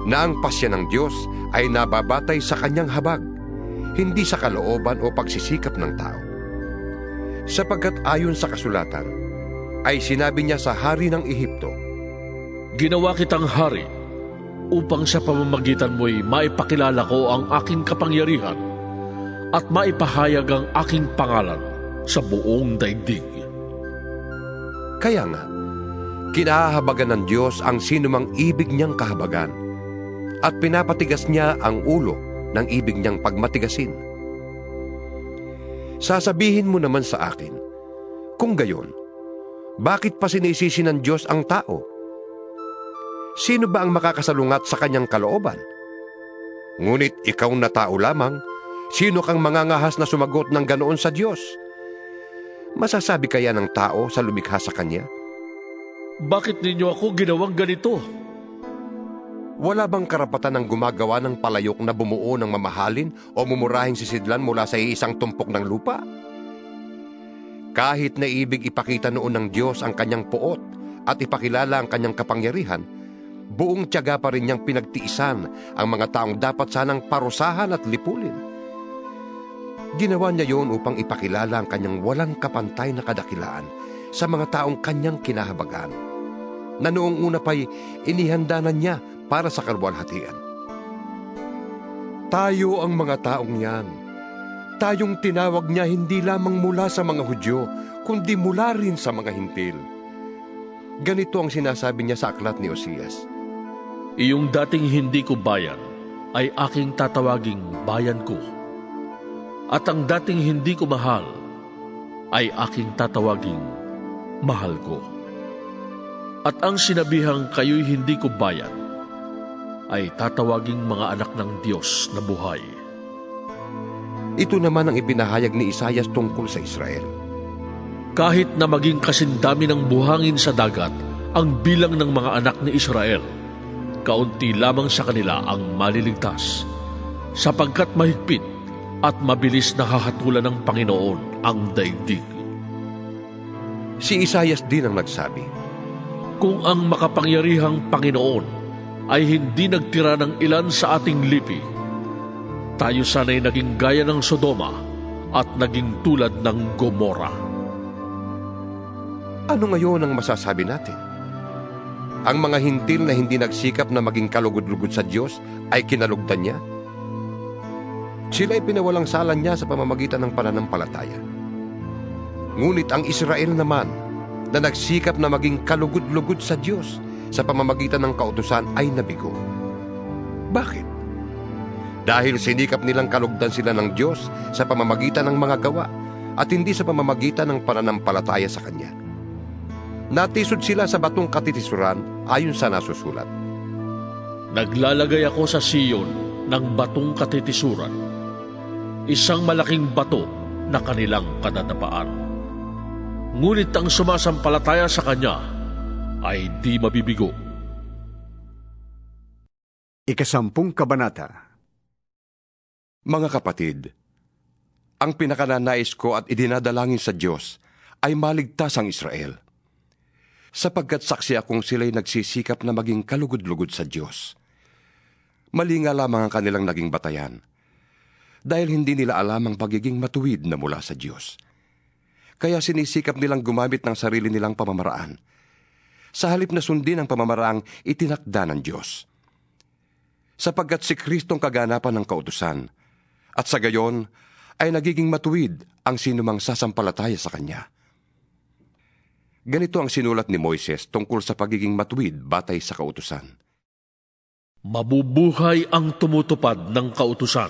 na ang pasya ng Diyos ay nababatay sa kanyang habag, hindi sa kalooban o pagsisikap ng tao. Sapagkat ayon sa kasulatan, ay sinabi niya sa hari ng Ehipto, Ginawa kitang hari upang sa pamamagitan mo'y maipakilala ko ang aking kapangyarihan at maipahayag ang aking pangalan sa buong daigdig. Kaya nga, kinahahabagan ng Diyos ang sinumang ibig niyang kahabagan at pinapatigas niya ang ulo ng ibig niyang pagmatigasin. Sasabihin mo naman sa akin, kung gayon, bakit pa sinisisi ng Diyos ang tao? Sino ba ang makakasalungat sa kanyang kalooban? Ngunit ikaw na tao lamang, sino kang mangangahas na sumagot ng ganoon sa Diyos? Masasabi kaya ng tao sa lumikha sa Kanya? Bakit ninyo ako ginawang ganito? Wala bang karapatan ng gumagawa ng palayok na bumuo ng mamahalin o mumurahing sisidlan mula sa isang tumpok ng lupa? Kahit na ibig ipakita noon ng Diyos ang kanyang puot at ipakilala ang kanyang kapangyarihan, buong tiyaga pa rin niyang pinagtiisan ang mga taong dapat sanang parusahan at lipulin. Ginawa niya yon upang ipakilala ang kanyang walang kapantay na kadakilaan sa mga taong kanyang kinahabagan, na noong una pa'y inihandanan niya para sa kaluwalhatian. Tayo ang mga taong yan. Tayong tinawag niya hindi lamang mula sa mga Hudyo, kundi mula rin sa mga Hintil. Ganito ang sinasabi niya sa aklat ni Osias, Iyong dating hindi ko bayan ay aking tatawaging bayan ko. At ang dating hindi ko mahal ay aking tatawaging mahal ko. At ang sinabihang kayo'y hindi ko bayan ay tatawaging mga anak ng Diyos na buhay. Ito naman ang ibinahayag ni Isaias tungkol sa Israel. Kahit na maging kasindami ng buhangin sa dagat ang bilang ng mga anak ni Israel, kaunti lamang sa kanila ang maliligtas, sapagkat mahigpit at mabilis na hahatulan ng Panginoon ang daigdig. Si Isaias din ang nagsabi, Kung ang makapangyarihang Panginoon ay hindi nagtira ng ilan sa ating lipi, tayo sana'y naging gaya ng Sodoma at naging tulad ng Gomora. ano ngayon ang masasabi natin? Ang mga hintil na hindi nagsikap na maging kalugod-lugod sa Diyos ay kinalugdan niya? Sila ay pinawalang salan niya sa pamamagitan ng pananampalataya. Ngunit ang Israel naman na nagsikap na maging kalugod-lugod sa Diyos sa pamamagitan ng kautusan ay nabigo. Bakit? Dahil sinikap nilang kalugdan sila ng Diyos sa pamamagitan ng mga gawa at hindi sa pamamagitan ng pananampalataya sa Kanya. Natisod sila sa batong katitisuran ayon sa nasusulat. Naglalagay ako sa Siyon ng batong katitisuran, isang malaking bato na kanilang kadadapaan. Ngunit ang sumasampalataya sa Kanya ay di mabibigo. 10 kabanata. Mga kapatid, ang pinakananais ko at idinadalangin sa Diyos ay maligtas ang Israel, sapagkat saksi akong sila'y nagsisikap na maging kalugod-lugod sa Diyos. Mali nga lamang ang kanilang naging batayan, dahil hindi nila alam ang pagiging matuwid na mula sa Diyos. Kaya sinisikap nilang gumamit ng sarili nilang pamamaraan, sa halip na sundin ang pamamaraang itinakda ng Diyos. Sapagkat si Kristong kaganapan ng kautusan, at sa gayon ay nagiging matuwid ang sinumang sasampalataya sa Kanya. Ganito ang sinulat ni Moises tungkol sa pagiging matuwid batay sa kautusan. Mabubuhay ang tumutupad ng kautusan.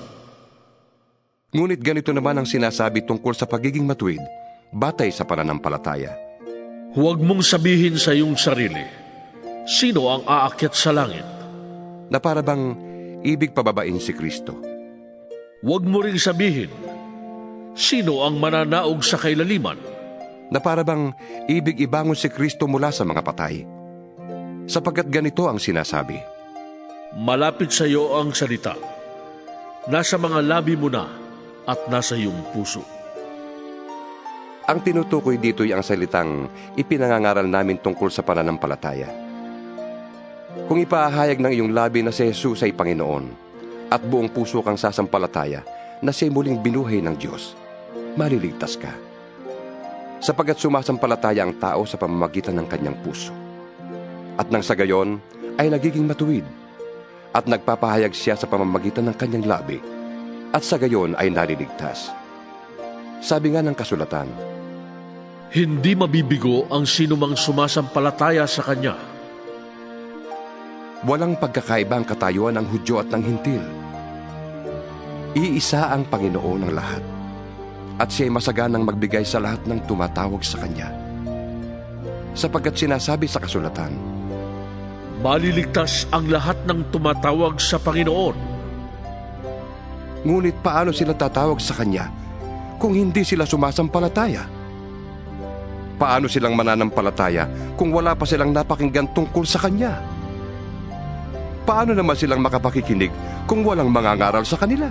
Ngunit ganito naman ang sinasabi tungkol sa pagiging matuwid batay sa pananampalataya. Huwag mong sabihin sa iyong sarili, sino ang aakyat sa langit? Na para bang ibig pababain si Kristo. Huwag mo ring sabihin, sino ang mananaog sa kailaliman? Na para bang ibig ibangon si Kristo mula sa mga patay. Sapagkat ganito ang sinasabi. Malapit sa iyo ang salita. Nasa mga labi mo na at nasa iyong puso. Ang tinutukoy dito ay ang salitang ipinangangaral namin tungkol sa pananampalataya. Kung ipahayag ng iyong labi na si Jesus ay Panginoon at buong puso kang sasampalataya na siya muling binuhay ng Diyos, maliligtas ka. Sapagkat sumasampalataya ang tao sa pamamagitan ng kanyang puso. At nang sa gayon ay nagiging matuwid at nagpapahayag siya sa pamamagitan ng kanyang labi at sa gayon ay naliligtas. Sabi nga ng kasulatan, Hindi mabibigo ang sinumang sumasampalataya sa Kanya. walang pagkakaiba ang katayuan ng Hudyo at ng Hintil. Iisa ang Panginoon ng lahat at siya'y masaganang magbigay sa lahat ng tumatawag sa Kanya. Sapagkat sinasabi sa kasulatan, Maliligtas ang lahat ng tumatawag sa Panginoon. ngunit paano sila tatawag sa Kanya kung hindi sila sumasampalataya? Paano silang mananampalataya kung wala pa silang napakinggan tungkol sa Kanya? Paano naman silang makapakikinig kung walang mangangaral sa kanila?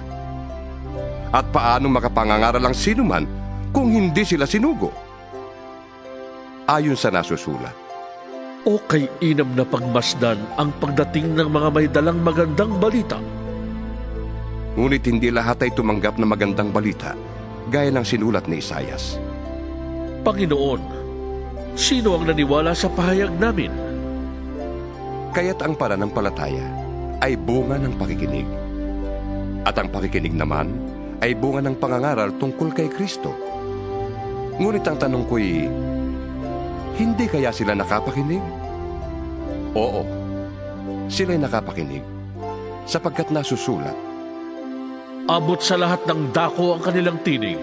At paano makapangangaral ang sinuman kung hindi sila sinugo? Ayon sa nasusulat, O kay inam na pagmasdan ang pagdating ng mga may dalang magandang balita. ngunit hindi lahat ay tumanggap na magandang balita, gaya ng sinulat ni Isaias. Panginoon, sino ang naniwala sa pahayag namin? Kaya't ang pananampalataya ay bunga ng pakikinig. At ang pakikinig naman ay bunga ng pangangaral tungkol kay Kristo. Ngunit ang tanong ko'y, hindi kaya sila nakapakinig? Oo, sila'y nakapakinig, sapagkat nasusulat. Abot sa lahat ng dako ang kanilang tinig,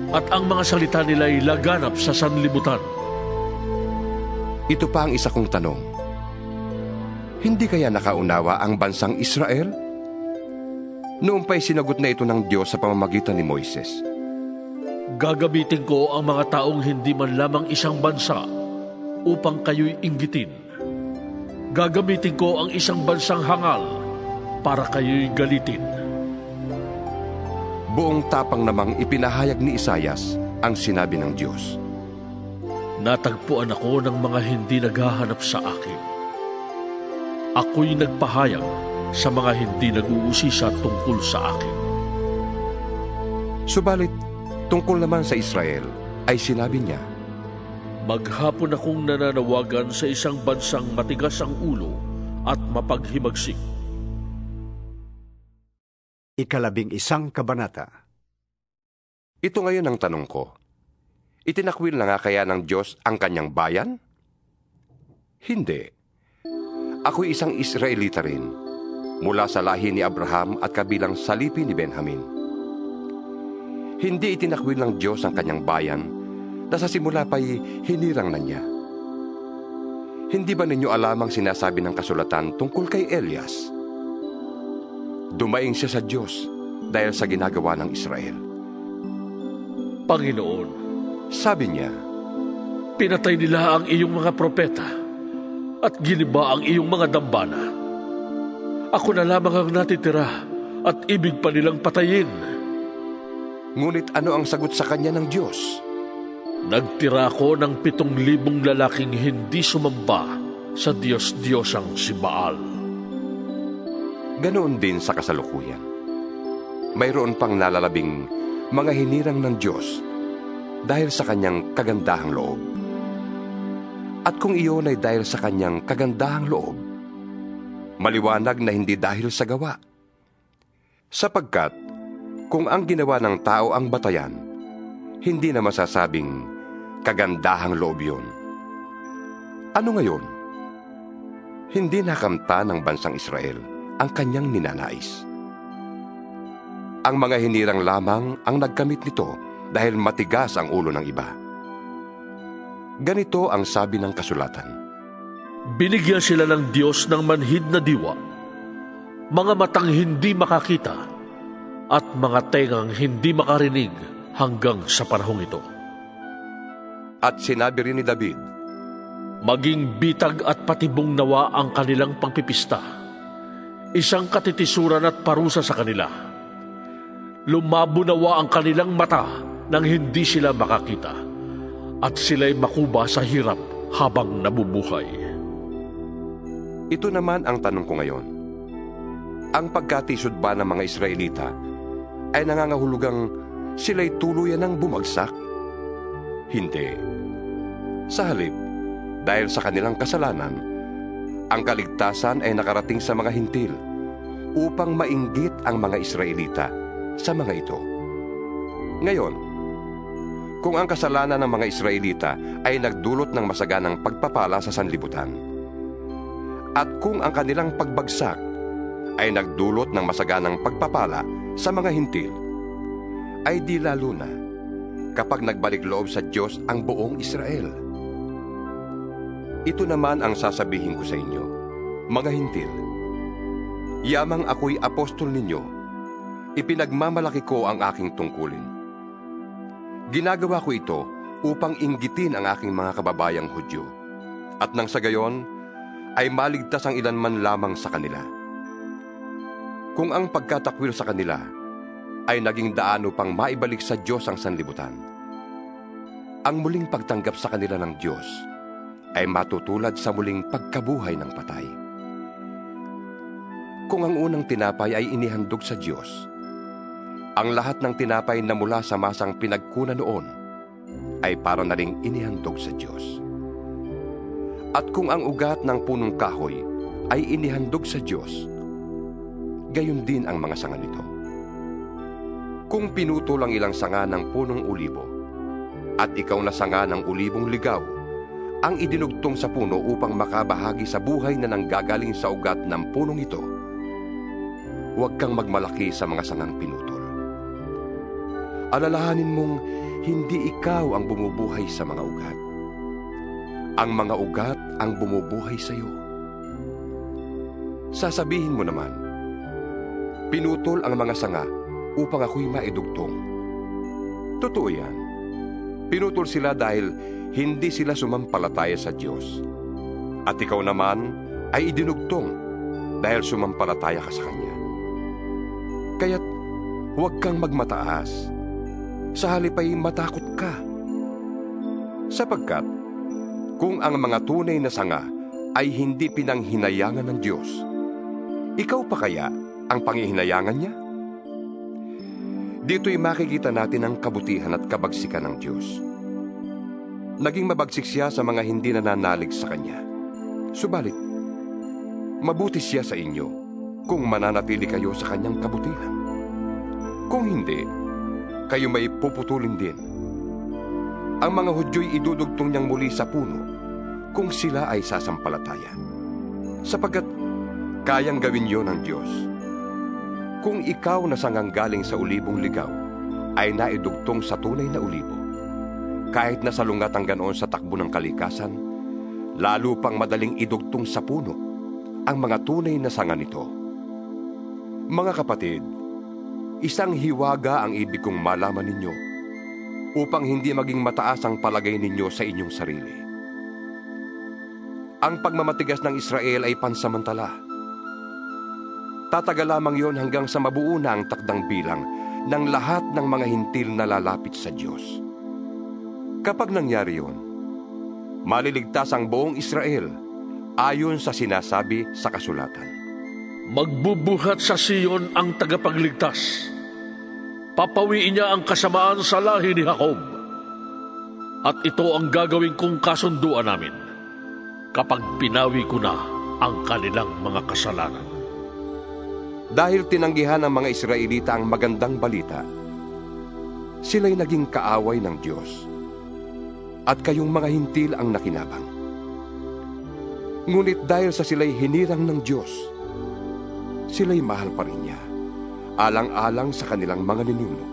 at ang mga salita nila'y laganap sa sanlibutan. Ito pa ang isa kong tanong. Hindi kaya nakaunawa ang bansang Israel? Noon pa'y sinagot na ito ng Diyos sa pamamagitan ni Moises. Gagamitin ko ang mga taong hindi man lamang isang bansa upang kayo'y inggitin. Gagamitin ko ang isang bansang hangal para kayo'y galitin. Buong tapang namang ipinahayag ni Isaias ang sinabi ng Diyos. Natagpuan ako ng mga hindi naghahanap sa akin. Ako'y nagpahayag sa mga hindi nag-uusisa tungkol sa akin. Subalit, tungkol naman sa Israel, ay sinabi niya, Maghapon akong nananawagan sa isang bansang matigas ang ulo at mapaghimagsik. 11 kabanata. Ito ngayon ang tanong ko. Itinakwil na nga kaya ng Diyos ang kanyang bayan? Hindi. Ako'y isang Israelita rin, mula sa lahi ni Abraham at kabilang salipi ni Benjamin. Hindi itinakwil ng Diyos ang kanyang bayan na sa simula pa'y hinirang na niya. Hindi ba ninyo alam ang sinasabi ng kasulatan tungkol kay Elias? Dumaing siya sa Diyos dahil sa ginagawa ng Israel. Panginoon, Sabi niya, pinatay nila ang iyong mga propeta at giniba ang iyong mga dambana. Ako na lamang ang natitira at ibig pa nilang patayin. ngunit ano ang sagot sa kanya ng Diyos? Nagtira ko ng 7,000 lalaking hindi sumamba sa Diyos-Diyosang si Baal. Ganoon din sa kasalukuyan. Mayroon pang nalalabing mga hinirang ng Diyos dahil sa kanyang kagandahang loob. At kung iyon ay dahil sa kanyang kagandahang loob, maliwanag na hindi dahil sa gawa. Sapagkat kung ang ginawa ng tao ang batayan, hindi na masasabing kagandahang loob yun. Ano ngayon? Hindi nakamta ng bansang Israel ang kanyang ninanais. Ang mga hinirang lamang ang nagkamit nito dahil matigas ang ulo ng iba. Ganito ang sabi ng kasulatan. Binigyan sila ng Diyos ng manhid na diwa, mga matang hindi makakita, at mga tengang hindi makarinig hanggang sa panahong ito. At sinabi rin ni David, Maging bitag at patibong nawa ang kanilang pagpipista, isang katitisuran at parusa sa kanila. Lumabo nawa ang kanilang mata nang hindi sila makakita, at sila'y makuba sa hirap habang nabubuhay. ito naman ang tanong ko ngayon. Ang pagkatisod ba ng mga Israelita ay nangangahulugang sila'y tuluyan ng bumagsak? Hindi. Sa halip, dahil sa kanilang kasalanan, ang kaligtasan ay nakarating sa mga hintil upang mainggit ang mga Israelita sa mga ito. Ngayon, kung ang kasalanan ng mga Israelita ay nagdulot ng masaganang pagpapala sa sanlibutan, at kung ang kanilang pagbagsak ay nagdulot ng masaganang pagpapala sa mga hintil, ay di lalo na kapag nagbalik loob sa Diyos ang buong Israel. Ito naman ang sasabihin ko sa inyo, mga hintil. Yamang ako'y apostol ninyo, ipinagmamalaki ko ang aking tungkulin. Ginagawa ko ito upang inggitin ang aking mga kababayang Hudyo, at nang sa gayon ay maligtas ang ilan man lamang sa kanila. Kung ang pagkatakwil sa kanila ay naging daan upang maibalik sa Diyos ang sanlibutan, ang muling pagtanggap sa kanila ng Diyos ay matutulad sa muling pagkabuhay ng patay. Kung ang unang tinapay ay inihandog sa Diyos, ang lahat ng tinapay na mula sa masang pinagkunan noon ay para na ring inihandog sa Diyos. At kung ang ugat ng punong kahoy ay inihandog sa Diyos, gayon din ang mga sanga nito. Kung pinutol ang ilang sanga ng punong ulibo, at ikaw na sanga ng ulibong ligaw, ang idinugtong sa puno upang makabahagi sa buhay na nanggagaling sa ugat ng punong ito, huwag kang magmalaki sa mga sangang pinutol. Alalahanin mong hindi ikaw ang bumubuhay sa mga ugat. Ang mga ugat ang bumubuhay sa iyo. Sasabihin mo naman, pinutol ang mga sanga upang ako'y maidugtong. Totoo yan. Pinutol sila dahil hindi sila sumampalataya sa Diyos. At ikaw naman ay idinugtong dahil sumampalataya ka sa Kanya. Kaya't huwag kang magmataas. Sa halip ay matakot ka. Sapagkat kung ang mga tunay na sanga ay hindi pinanghinayangan ng Diyos, ikaw pa kaya ang panghihinayangan niya? Dito'y makikita natin ang kabutihan at kabagsikan ng Diyos. Naging mabagsik siya sa mga hindi nananalig sa Kanya. Subalit, mabuti siya sa inyo kung mananatili kayo sa Kanyang kabutihan. Kung hindi, kayo may puputulin din. Ang mga Hudyo'y idudugtong niyang muli sa puno kung sila ay sasampalataya, sapagkat kayang gawin yon ng Diyos. Kung ikaw na sangang galing sa ulibong ligaw ay naidugtong sa tunay na ulibo, kahit na salungat ang ganoon sa takbo ng kalikasan, lalo pang madaling idugtong sa puno ang mga tunay na sanga nito. Mga kapatid, isang hiwaga ang ibig kong malaman ninyo upang hindi maging mataas ang palagay ninyo sa inyong sarili. Ang pagmamatigas ng Israel ay pansamantala. Tatagal lamang yon hanggang sa mabuo na ang takdang bilang ng lahat ng mga hintil na lalapit sa Diyos. Kapag nangyari yon, maliligtas ang buong Israel ayon sa sinasabi sa kasulatan. Magbubuhat sa Sion ang tagapagligtas. Papawiin niya ang kasamaan sa lahi ni Jacob. At ito ang gagawin kong kasunduan namin kapag pinawi ko na ang kanilang mga kasalanan. Dahil tinanggihan ng mga Israelita ang magandang balita, sila'y naging kaaway ng Diyos, at kayong mga hintil ang nakinabang. Ngunit dahil sa sila'y hinirang ng Diyos, sila'y mahal pa rin niya, alang-alang sa kanilang mga ninuno.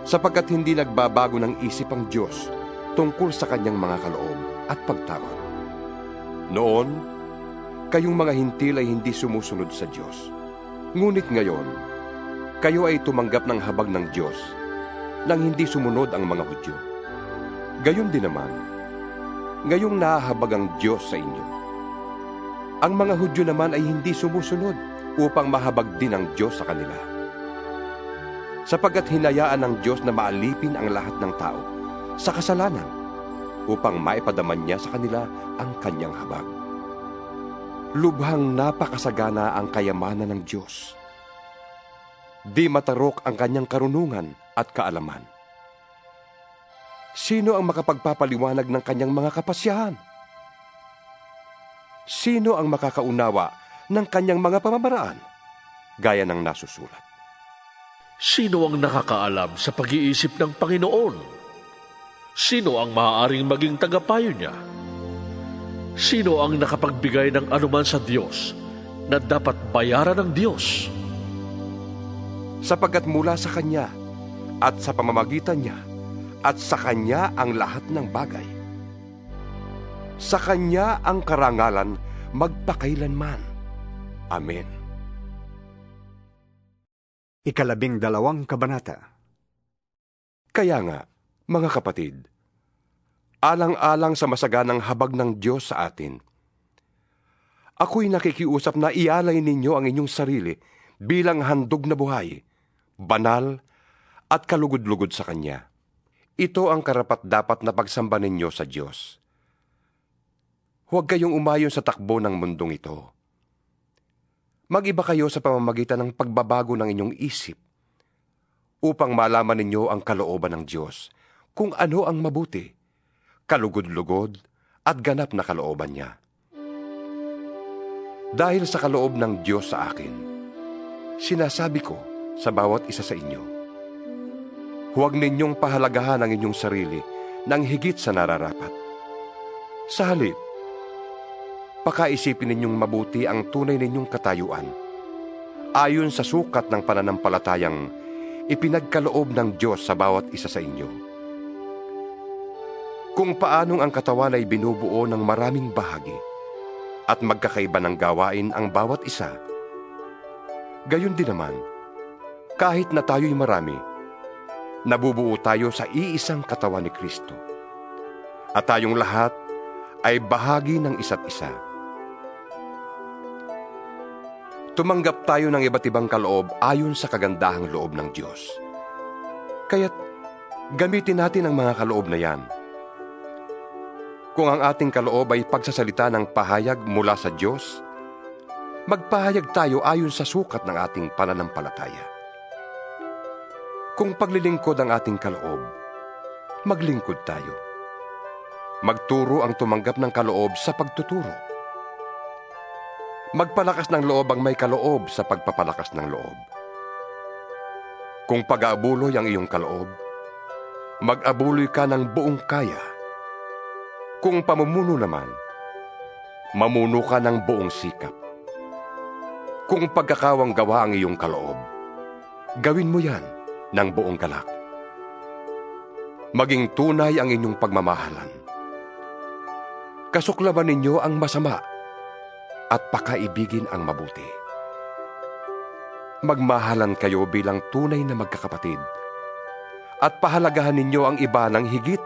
Sapagkat hindi nagbabago ng isip ang Diyos tungkol sa kanyang mga kaloob at pagtawag. Noon, kayong mga hintil ay hindi sumusunod sa Diyos. Ngunit ngayon, kayo ay tumanggap ng habag ng Diyos nang hindi sumunod ang mga Hudyo. Gayon din naman, ngayong nahahabag ang Diyos sa inyo. Ang mga Hudyo naman ay hindi sumusunod upang mahabag din ang Diyos sa kanila. Sapagkat hinayaan ng Diyos na maalipin ang lahat ng tao sa kasalanan upang maipadaman niya sa kanila ang kanyang habag. Lubhang napakasagana ang kayamanan ng Diyos. Di matarok ang kanyang karunungan at kaalaman. Sino ang makapagpapaliwanag ng kanyang mga kapasyahan? Sino ang makakaunawa ng kanyang mga pamamaraan? Gaya ng nasusulat. Sino ang nakakaalam sa pag-iisip ng Panginoon? Sino ang maaaring maging tagapayo niya? Sino ang nakapagbigay ng anuman sa Diyos na dapat bayaran ng Diyos? Sapagkat mula sa Kanya at sa pamamagitan niya at sa Kanya ang lahat ng bagay. Sa Kanya ang karangalan magpakailanman. Amen. 12 kabanata. Kaya nga, mga kapatid, alang-alang sa masaganang habag ng Diyos sa atin, ako'y nakikiusap na ialay ninyo ang inyong sarili bilang handog na buhay, banal at kalugod-lugod sa Kanya. Ito ang karapat-dapat na pagsamba ninyo sa Diyos. Huwag kayong umayon sa takbo ng mundong ito. Mag-iba kayo sa pamamagitan ng pagbabago ng inyong isip upang malaman ninyo ang kalooban ng Diyos, kung ano ang mabuti, kalugod-lugod at ganap na kalooban niya. Dahil sa kaloob ng Diyos sa akin, sinasabi ko sa bawat isa sa inyo, huwag ninyong pahalagahan ang inyong sarili ng higit sa nararapat. Sa halip, pakaisipin ninyong mabuti ang tunay ninyong katayuan, ayon sa sukat ng pananampalatayang ipinagkaloob ng Diyos sa bawat isa sa inyo. Kung paanong ang katawan ay binubuo ng maraming bahagi at magkakaiba ng gawain ang bawat isa, gayon din naman, kahit na tayo'y marami, nabubuo tayo sa iisang katawan ni Kristo. At tayong lahat ay bahagi ng isa't isa. Tumanggap tayo ng iba't ibang kaloob ayon sa kagandahang loob ng Diyos. Kaya't gamitin natin ang mga kaloob na yan. Kung ang ating kaloob ay pagsasalita ng pahayag mula sa Diyos, magpahayag tayo ayon sa sukat ng ating pananampalataya. Kung paglilingkod ang ating kaloob, maglingkod tayo. Magturo ang tumanggap ng kaloob sa pagtuturo. Magpalakas ng loob ang may kaloob sa pagpapalakas ng loob. Kung pag-aabuloy ang iyong kaloob, mag-abuloy ka ng buong kaya. Kung pamumuno naman, mamuno ka ng buong sikap. Kung pagkakawang gawa ang iyong kaloob, gawin mo yan ng buong galak. Maging tunay ang inyong pagmamahalan. Kasuklaban ninyo ang masama at pakaibigin ang mabuti. Magmahalan kayo bilang tunay na magkakapatid at pahalagahan ninyo ang iba ng higit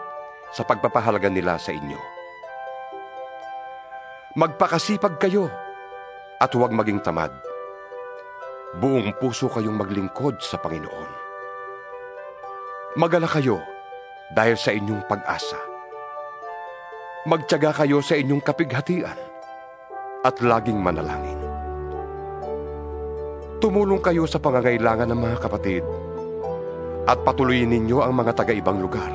sa pagpapahalaga nila sa inyo. Magpakasipag kayo at huwag maging tamad. Buong puso kayong maglingkod sa Panginoon. Magalak kayo dahil sa inyong pag-asa. Magtiyaga kayo sa inyong kapighatian at laging manalangin. Tumulong kayo sa pangangailangan ng mga kapatid at patuloyin ninyo ang mga taga-ibang lugar.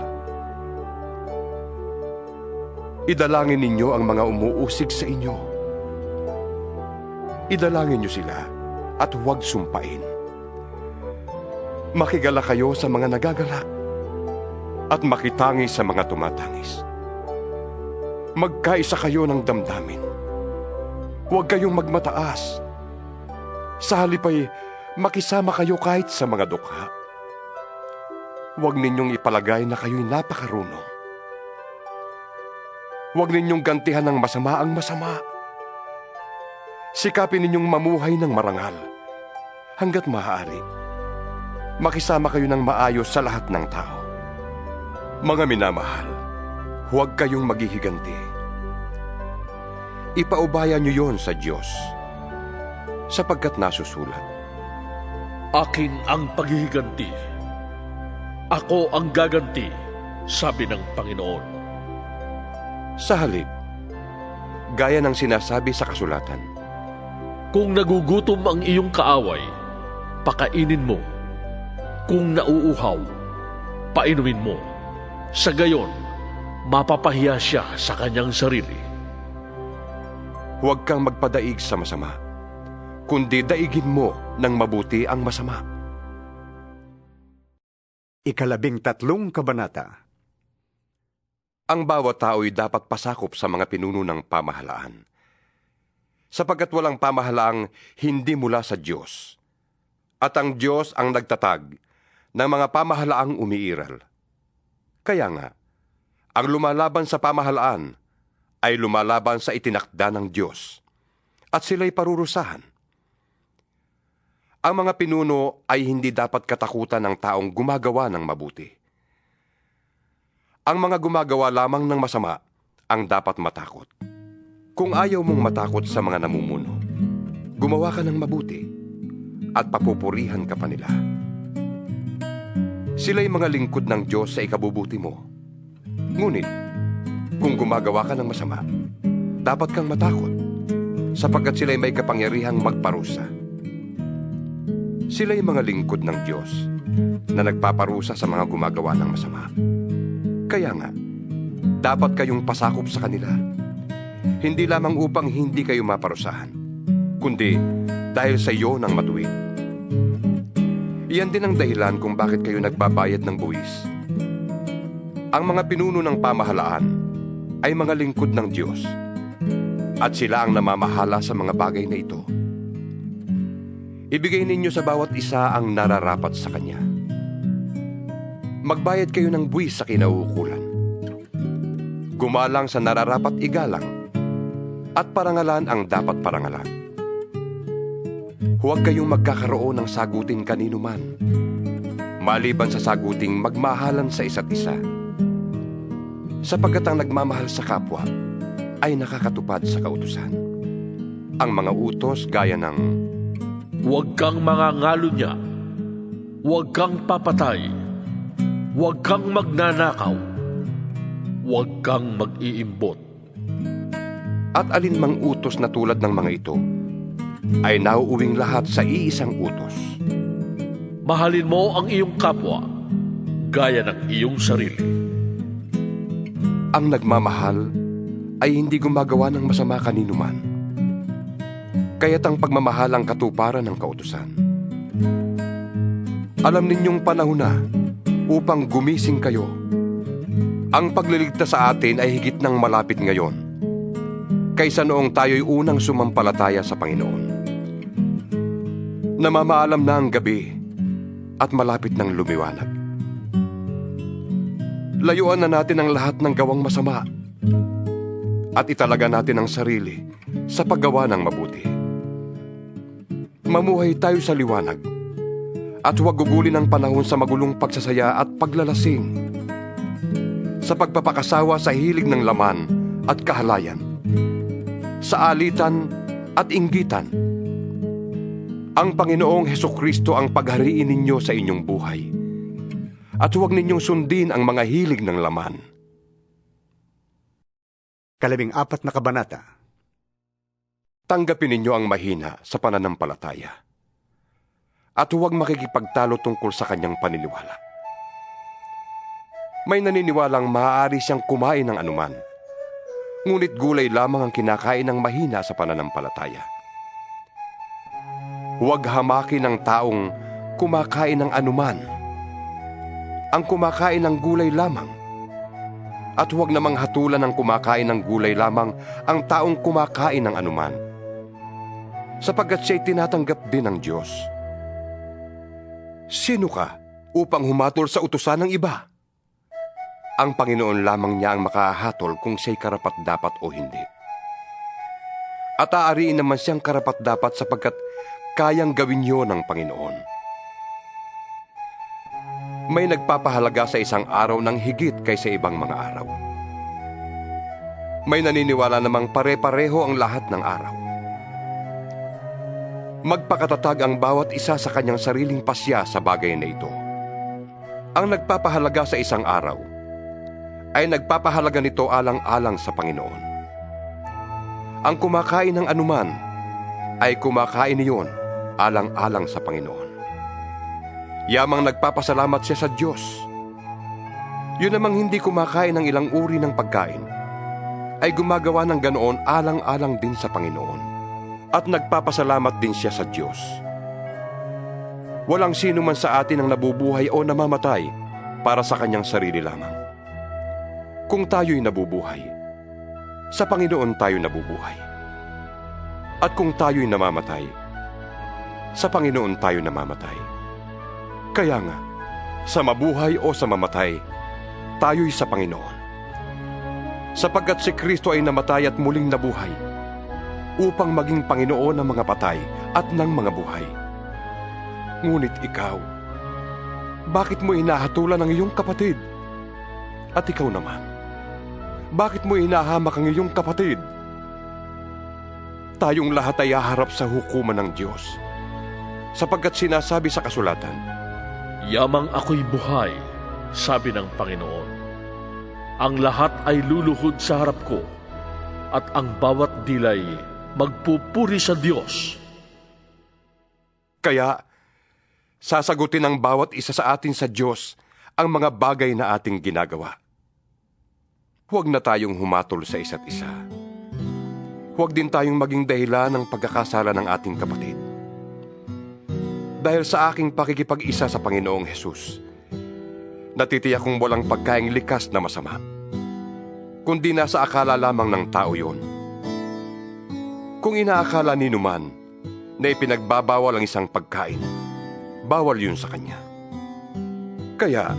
Idalangin ninyo ang mga umuusig sa inyo. Idalangin niyo sila at huwag sumpain. Makigala kayo sa mga nagagalak at makitangi sa mga tumatangis. Magkaisa kayo ng damdamin. Huwag kayong magmataas. Sa halip ay makisama kayo kahit sa mga dukha. Huwag ninyong ipalagay na kayo'y napakarunong. Huwag ninyong gantihan ng masama ang masama. Sikapin ninyong mamuhay ng marangal hanggat maaari. Makisama kayo ng maayos sa lahat ng tao. Mga minamahal, huwag kayong maghihiganti. Ipaubaya niyo yon sa Diyos, sapagkat nasusulat, Akin ang paghihiganti. Ako ang gaganti, sabi ng Panginoon. sa halip, gaya ng sinasabi sa kasulatan, Kung nagugutom ang iyong kaaway, pakainin mo. Kung nauuhaw, painumin mo. Sa gayon, mapapahiya siya sa kanyang sarili. huwag kang magpadaig sa masama, kundi daigin mo ng mabuti ang masama. 13 kabanata. Ang bawat tao'y dapat pasakop sa mga pinuno ng pamahalaan, sapagkat walang pamahalaang hindi mula sa Diyos, at ang Diyos ang nagtatag ng mga pamahalaang umiiral. Kaya nga, ang lumalaban sa pamahalaan ay lumalaban sa itinakda ng Diyos, at sila'y parurusahan. Ang mga pinuno ay hindi dapat katakutan ng taong gumagawa ng mabuti. Ang mga gumagawa lamang ng masama ang dapat matakot. Kung ayaw mong matakot sa mga namumuno, gumawa ka ng mabuti at papupurihan ka pa nila. Sila'y mga lingkod ng Diyos sa ikabubuti mo. Ngunit, kung gumagawa ka ng masama, dapat kang matakot, sapagkat sila'y may kapangyarihang magparusa. Sila'y mga lingkod ng Diyos na nagpaparusa sa mga gumagawa ng masama. Kaya nga, dapat kayong pasakop sa kanila, hindi lamang upang hindi kayo maparusahan, kundi dahil sa iyo ng matuwid. Iyan din ang dahilan kung bakit kayo nagbabayad ng buwis. Ang mga pinuno ng pamahalaan ay mga lingkod ng Diyos, at sila ang namamahala sa mga bagay na ito. Ibigay ninyo sa bawat isa ang nararapat sa kanya. Magbayad kayo ng buwis sa kinauukulan. Gumalang sa nararapat igalang, at parangalan ang dapat parangalan. Huwag kayong magkakaroon ng sagutin kanino man, maliban sa saguting magmahalan sa isa't isa. Sapagkat ang nagmamahal sa kapwa ay nakakatupad sa kautusan. Ang mga utos gaya ng Huwag kang mangangalo niya. Huwag kang papatay. Huwag kang magnanakaw. Huwag kang mag-iimbot. at alinmang utos na tulad ng mga ito ay nauuwing lahat sa iisang utos. Mahalin mo ang iyong kapwa, gaya ng iyong sarili. Ang nagmamahal ay hindi gumagawa ng masama kanino man. Kaya't ang pagmamahal ang katuparan ng kautusan. Alam ninyong panahon na upang gumising kayo. Ang pagliligtas sa atin ay higit ng malapit ngayon, kaysa noong tayo'y unang sumampalataya sa Panginoon. Namamaalam na ang gabi at malapit ng lumiwanag. Layuan na natin ang lahat ng gawang masama at italaga natin ang sarili sa paggawa ng mabuti. Mamuhay tayo sa liwanag at huwag gugulin ang panahon sa magulong pagsasaya at paglalasing, sa pagpapakasawa sa hilig ng laman at kahalayan, sa alitan at inggitan. Ang Panginoong Hesukristo ang paghariin ninyo sa inyong buhay, at huwag ninyong sundin ang mga hilig ng laman. 14 na kabanata. Tanggapin ninyo ang mahina sa pananampalataya, at huwag makikipagtalo tungkol sa kanyang paniniwala. May naniniwalang maaari siyang kumain ng anuman, ngunit gulay lamang ang kinakain ng mahina sa pananampalataya. Huwag hamakin ng taong kumakain ng anuman. Ang kumakain ng gulay lamang At huwag namang hatulan ng kumakain ng gulay lamang ang taong kumakain ng anuman, sapagkat siya'y tinatanggap din ng Diyos. Sino ka upang humatol sa utusan ng iba? Ang Panginoon lamang niya ang makahatol kung siya'y karapat-dapat o hindi. At aariin naman siyang karapat-dapat sapagkat kayang gawin yun ng Panginoon. May nagpapahalaga sa isang araw ng higit kaysa ibang mga araw. May naniniwala namang pare-pareho ang lahat ng araw. Magpakatatag ang bawat isa sa kanyang sariling pasya sa bagay na ito. Ang nagpapahalaga sa isang araw ay nagpapahalaga nito alang-alang sa Panginoon. Ang kumakain ng anuman ay kumakain niyon alang-alang sa Panginoon. Yamang nagpapasalamat siya sa Diyos. Yun namang hindi kumakain ng ilang uri ng pagkain ay gumagawa ng ganoon alang-alang din sa Panginoon. At nagpapasalamat din siya sa Diyos. Walang sino man sa atin ang nabubuhay o namamatay para sa kanyang sarili lamang. Kung tayo'y nabubuhay, sa Panginoon tayo nabubuhay. At kung tayo'y namamatay, sa Panginoon tayo namamatay. Kaya nga, sa mabuhay o sa mamatay, tayo'y sa Panginoon. Sapagkat si Kristo ay namatay at muling nabuhay, upang maging Panginoon ng mga patay at ng mga buhay. Ngunit ikaw, bakit mo hinahatulan ang iyong kapatid? At ikaw naman, bakit mo hinahamak ang iyong kapatid? Tayong lahat ay haharap sa hukuman ng Diyos, sapagkat sinasabi sa kasulatan, Yamang ako'y buhay, sabi ng Panginoon. Ang lahat ay luluhod sa harap ko, at ang bawat dilay magpupuri sa Diyos. Kaya, sasagutin ng bawat isa sa atin sa Diyos ang mga bagay na ating ginagawa. Huwag na tayong humatol sa isa't isa. Huwag din tayong maging dahilan ng pagkakasala ng ating kapatid. Dahil sa aking pakikipag-isa sa Panginoong Hesus, natitiyak kong walang pagkaing likas na masama, kundi nasa akala lamang ng tao yon. Kung inaakala ni numan na ipinagbabawal ang isang pagkain, bawal yun sa kanya. Kaya,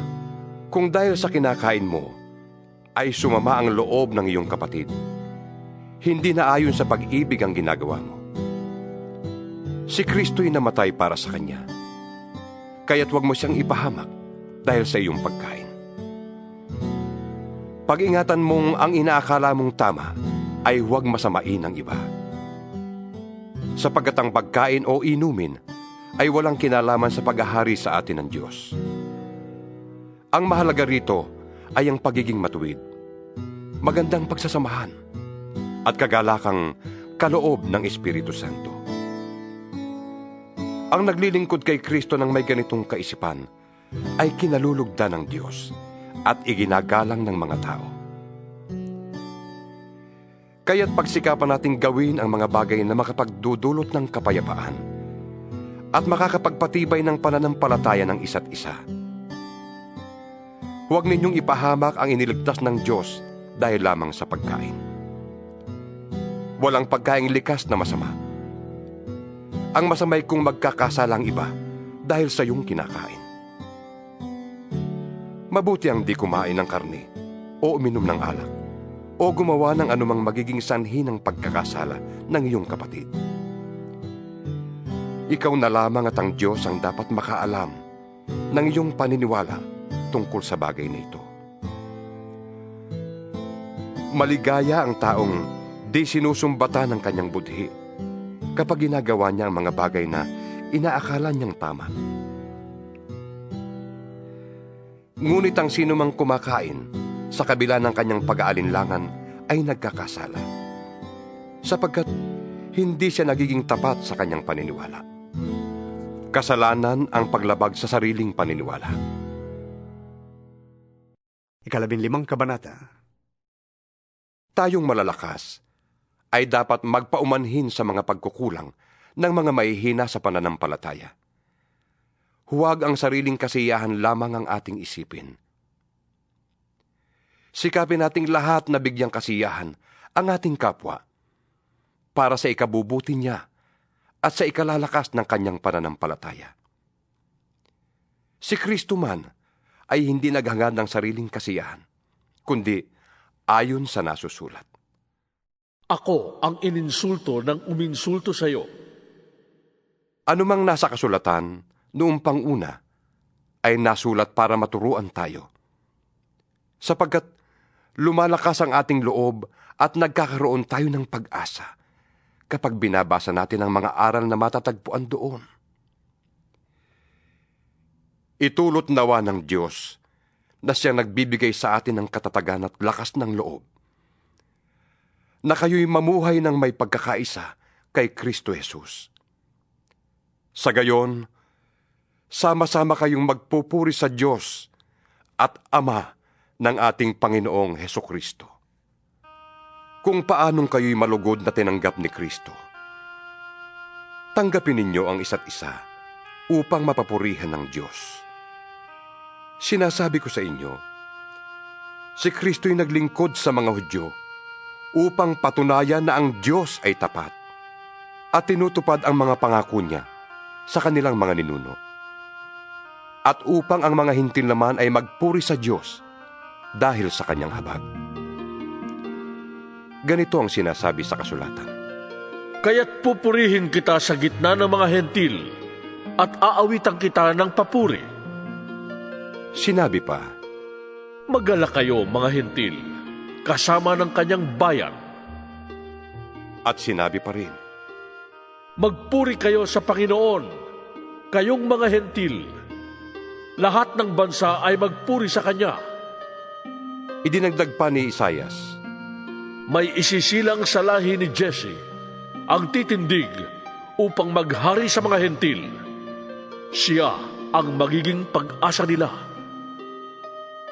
kung dahil sa kinakain mo, ay sumama ang loob ng iyong kapatid, hindi na ayon sa pag-ibig ang ginagawa mo. Si Kristo'y namatay para sa kanya, kaya't huwag mo siyang ipahamak dahil sa iyong pagkain. Pag-ingatan mong ang inaakala mong tama ay huwag masamain ang iba. Sapagkat ang pagkain o inumin ay walang kinalaman sa paghahari sa atin ng Diyos. Ang mahalaga rito ay ang pagiging matuwid, magandang pagsasamahan, at kagalakang kaloob ng Espiritu Santo. Ang naglilingkod kay Kristo ng may ganitong kaisipan ay kinalulugdan ng Diyos at iginagalang ng mga tao. Kaya't pagsikapan nating gawin ang mga bagay na makapagdudulot ng kapayapaan at makakapagpatibay ng pananampalataya ng isa't isa. Huwag ninyong ipahamak ang iniligtas ng Diyos dahil lamang sa pagkain. Walang pagkaing likas na masama. Ang masamay kung magkakasalang iba dahil sa iyong kinakain. Mabuti ang di kumain ng karne o uminom ng alak o gumawa ng anumang magiging sanhi ng pagkakasala ng iyong kapatid. Ikaw na lamang at ang Diyos ang dapat makaalam ng iyong paniniwala tungkol sa bagay na ito. Maligaya ang taong di sinusumbata ng kanyang budhi kapag ginagawa niya ang mga bagay na inaakala niyang tama. Ngunit ang sino mang kumakain sa kabila ng kanyang pag-aalinlangan ay nagkakasala, sapagkat hindi siya nagiging tapat sa kanyang paniniwala. Kasalanan ang paglabag sa sariling paniniwala. 15 kabanata. Tayong malalakas ay dapat magpaumanhin sa mga pagkukulang ng mga mahihina sa pananampalataya. Huwag ang sariling kasiyahan lamang ang ating isipin. sikapin nating lahat na bigyang kasiyahan ang ating kapwa para sa ikabubuti niya at sa ikalalakas ng kanyang pananampalataya. Si Kristo man ay hindi naghangad ng sariling kasiyahan, kundi ayon sa nasusulat. Ako ang ininsulto ng uminsulto sa iyo. Anumang nasa kasulatan noong panguna ay nasulat para maturuan tayo, sapagkat lumalakas ang ating loob at nagkakaroon tayo ng pag-asa kapag binabasa natin ang mga aral na matatagpuan doon. Itulot nawa ng Diyos na siyang nagbibigay sa atin ng katatagan at lakas ng loob, na kayo'y mamuhay ng may pagkakaisa kay Kristo Jesus. Sa gayon, sama-sama kayong magpupuri sa Diyos at Ama ng ating Panginoong Hesukristo. Kung paanong kayo'y malugod na tinanggap ni Kristo, tanggapin ninyo ang isa't isa upang mapapurihan ng Diyos. Sinasabi ko sa inyo, si Kristo'y naglingkod sa mga Hudyo upang patunayan na ang Diyos ay tapat at tinutupad ang mga pangako niya sa kanilang mga ninuno, at upang ang mga hintil naman ay magpuri sa Diyos dahil sa kanyang habag. Ganito ang sinasabi sa kasulatan. Kaya't pupurihin kita sa gitna ng mga hentil at aawitan kita ng papuri. Sinabi pa, Magala kayo, mga hentil, kasama ng kanyang bayan. at sinabi pa rin, Magpuri kayo sa Panginoon, kayong mga hentil. Lahat ng bansa ay magpuri sa Kanya. idinagdag pa ni Isaias, May isisilang sa lahi ni Jesse ang titindig upang maghari sa mga hentil. Siya ang magiging pag-asa nila.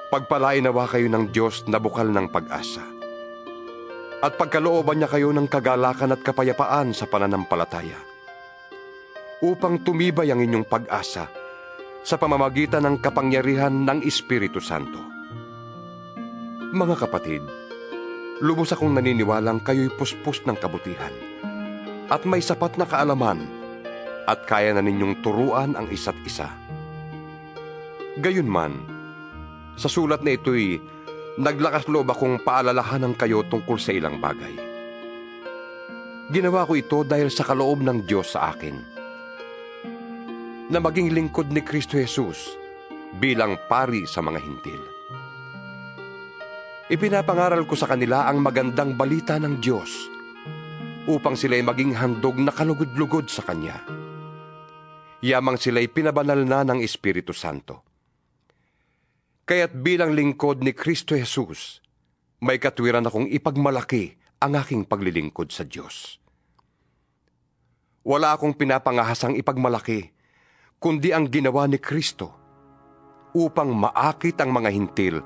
pagpalain nawa kayo ng Diyos na bukal ng pag-asa, at pagkalooban niya kayo ng kagalakan at kapayapaan sa pananampalataya, upang tumibay ang inyong pag-asa sa pamamagitan ng kapangyarihan ng Espiritu Santo. Mga kapatid, lubos akong naniniwalang kayo'y puspos ng kabutihan at may sapat na kaalaman at kaya na ninyong turuan ang isa't isa. Gayunman, sa sulat na ito'y naglakas loob akong paalalahanan kayo tungkol sa ilang bagay. Ginawa ko ito dahil sa kaloob ng Diyos sa akin, na maging lingkod ni Kristo Jesus bilang pari sa mga hintil. Ipinapangaral ko sa kanila ang magandang balita ng Diyos upang sila'y maging handog na kalugod-lugod sa Kanya. Yamang sila'y pinabanal na ng Espiritu Santo. Kaya't bilang lingkod ni Kristo Jesus, may katwiran akong ipagmalaki ang aking paglilingkod sa Diyos. Wala akong pinapangahasang ipagmalaki, kundi ang ginawa ni Kristo upang maakit ang mga hintil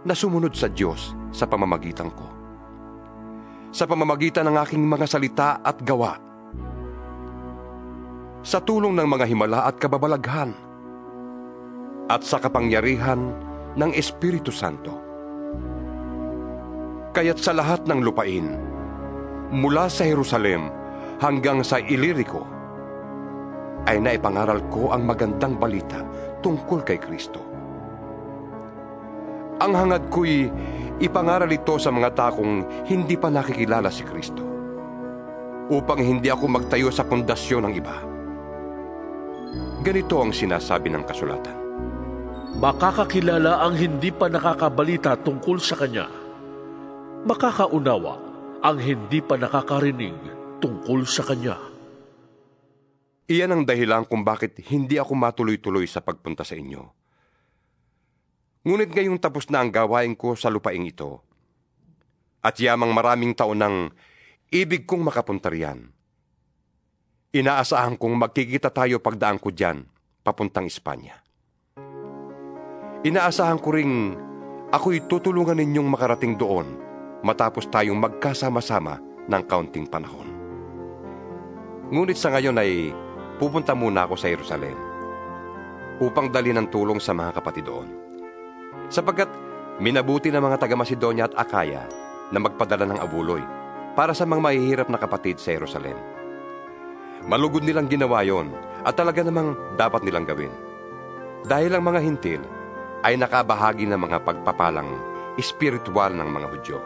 na sumunod sa Diyos sa pamamagitan ko. Sa pamamagitan ng aking mga salita at gawa, sa tulong ng mga himala at kababalaghan, at sa kapangyarihan ng Espiritu Santo. Kaya't sa lahat ng lupain, mula sa Jerusalem hanggang sa Ilirico, ay naipangaral ko ang magandang balita tungkol kay Kristo. Ang hangad ko'y ipangaral ito sa mga takong hindi pa nakikilala si Kristo, upang hindi ako magtayo sa pundasyon ng iba. Ganito ang sinasabi ng kasulatan. Makakakilala ang hindi pa nakakabalita tungkol sa Kanya. Makakaunawa ang hindi pa nakakarinig tungkol sa Kanya. Iyan ang dahilan kung bakit hindi ako matuloy-tuloy sa pagpunta sa inyo. Ngunit ngayong tapos na ang gawain ko sa lupaing ito, at yamang maraming taon nang ibig kong makapunta riyan, inaasahan kong magkikita tayo pagdaan ko diyan papuntang Espanya. Inaasahan ko ring ako'y tutulungan ninyong makarating doon matapos tayong magkasama-sama ng kaunting panahon. Ngunit sa ngayon ay pupunta muna ako sa Jerusalem upang dalhin ang tulong sa mga kapatid doon, sapagkat Minabuti ng mga taga-Macedonia at Akaya na magpadala ng abuloy para sa mga mahihirap na kapatid sa Jerusalem. Malugod nilang ginawa yon at talaga namang dapat nilang gawin. Dahil ang mga hintil ay nakabahagi ng mga pagpapalang espiritual ng mga Hudyo.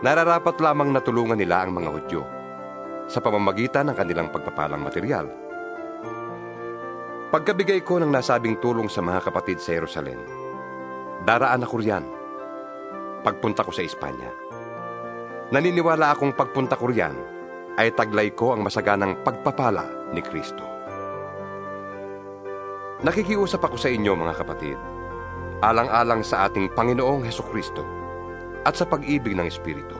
Nararapat lamang na tulungan nila ang mga Hudyo sa pamamagitan ng kanilang pagpapalang material. Pagkabigay ko ng nasabing tulong sa mga kapatid sa Jerusalem, daraan ako riyan pagpunta ko sa Espanya. Naniniwala akong pagpunta ko riyan ay taglay ko ang masaganang pagpapala ni Kristo. Nakikiusap ako sa inyo mga kapatid, alang-alang sa ating Panginoong Hesukristo at sa pag-ibig ng Espiritu.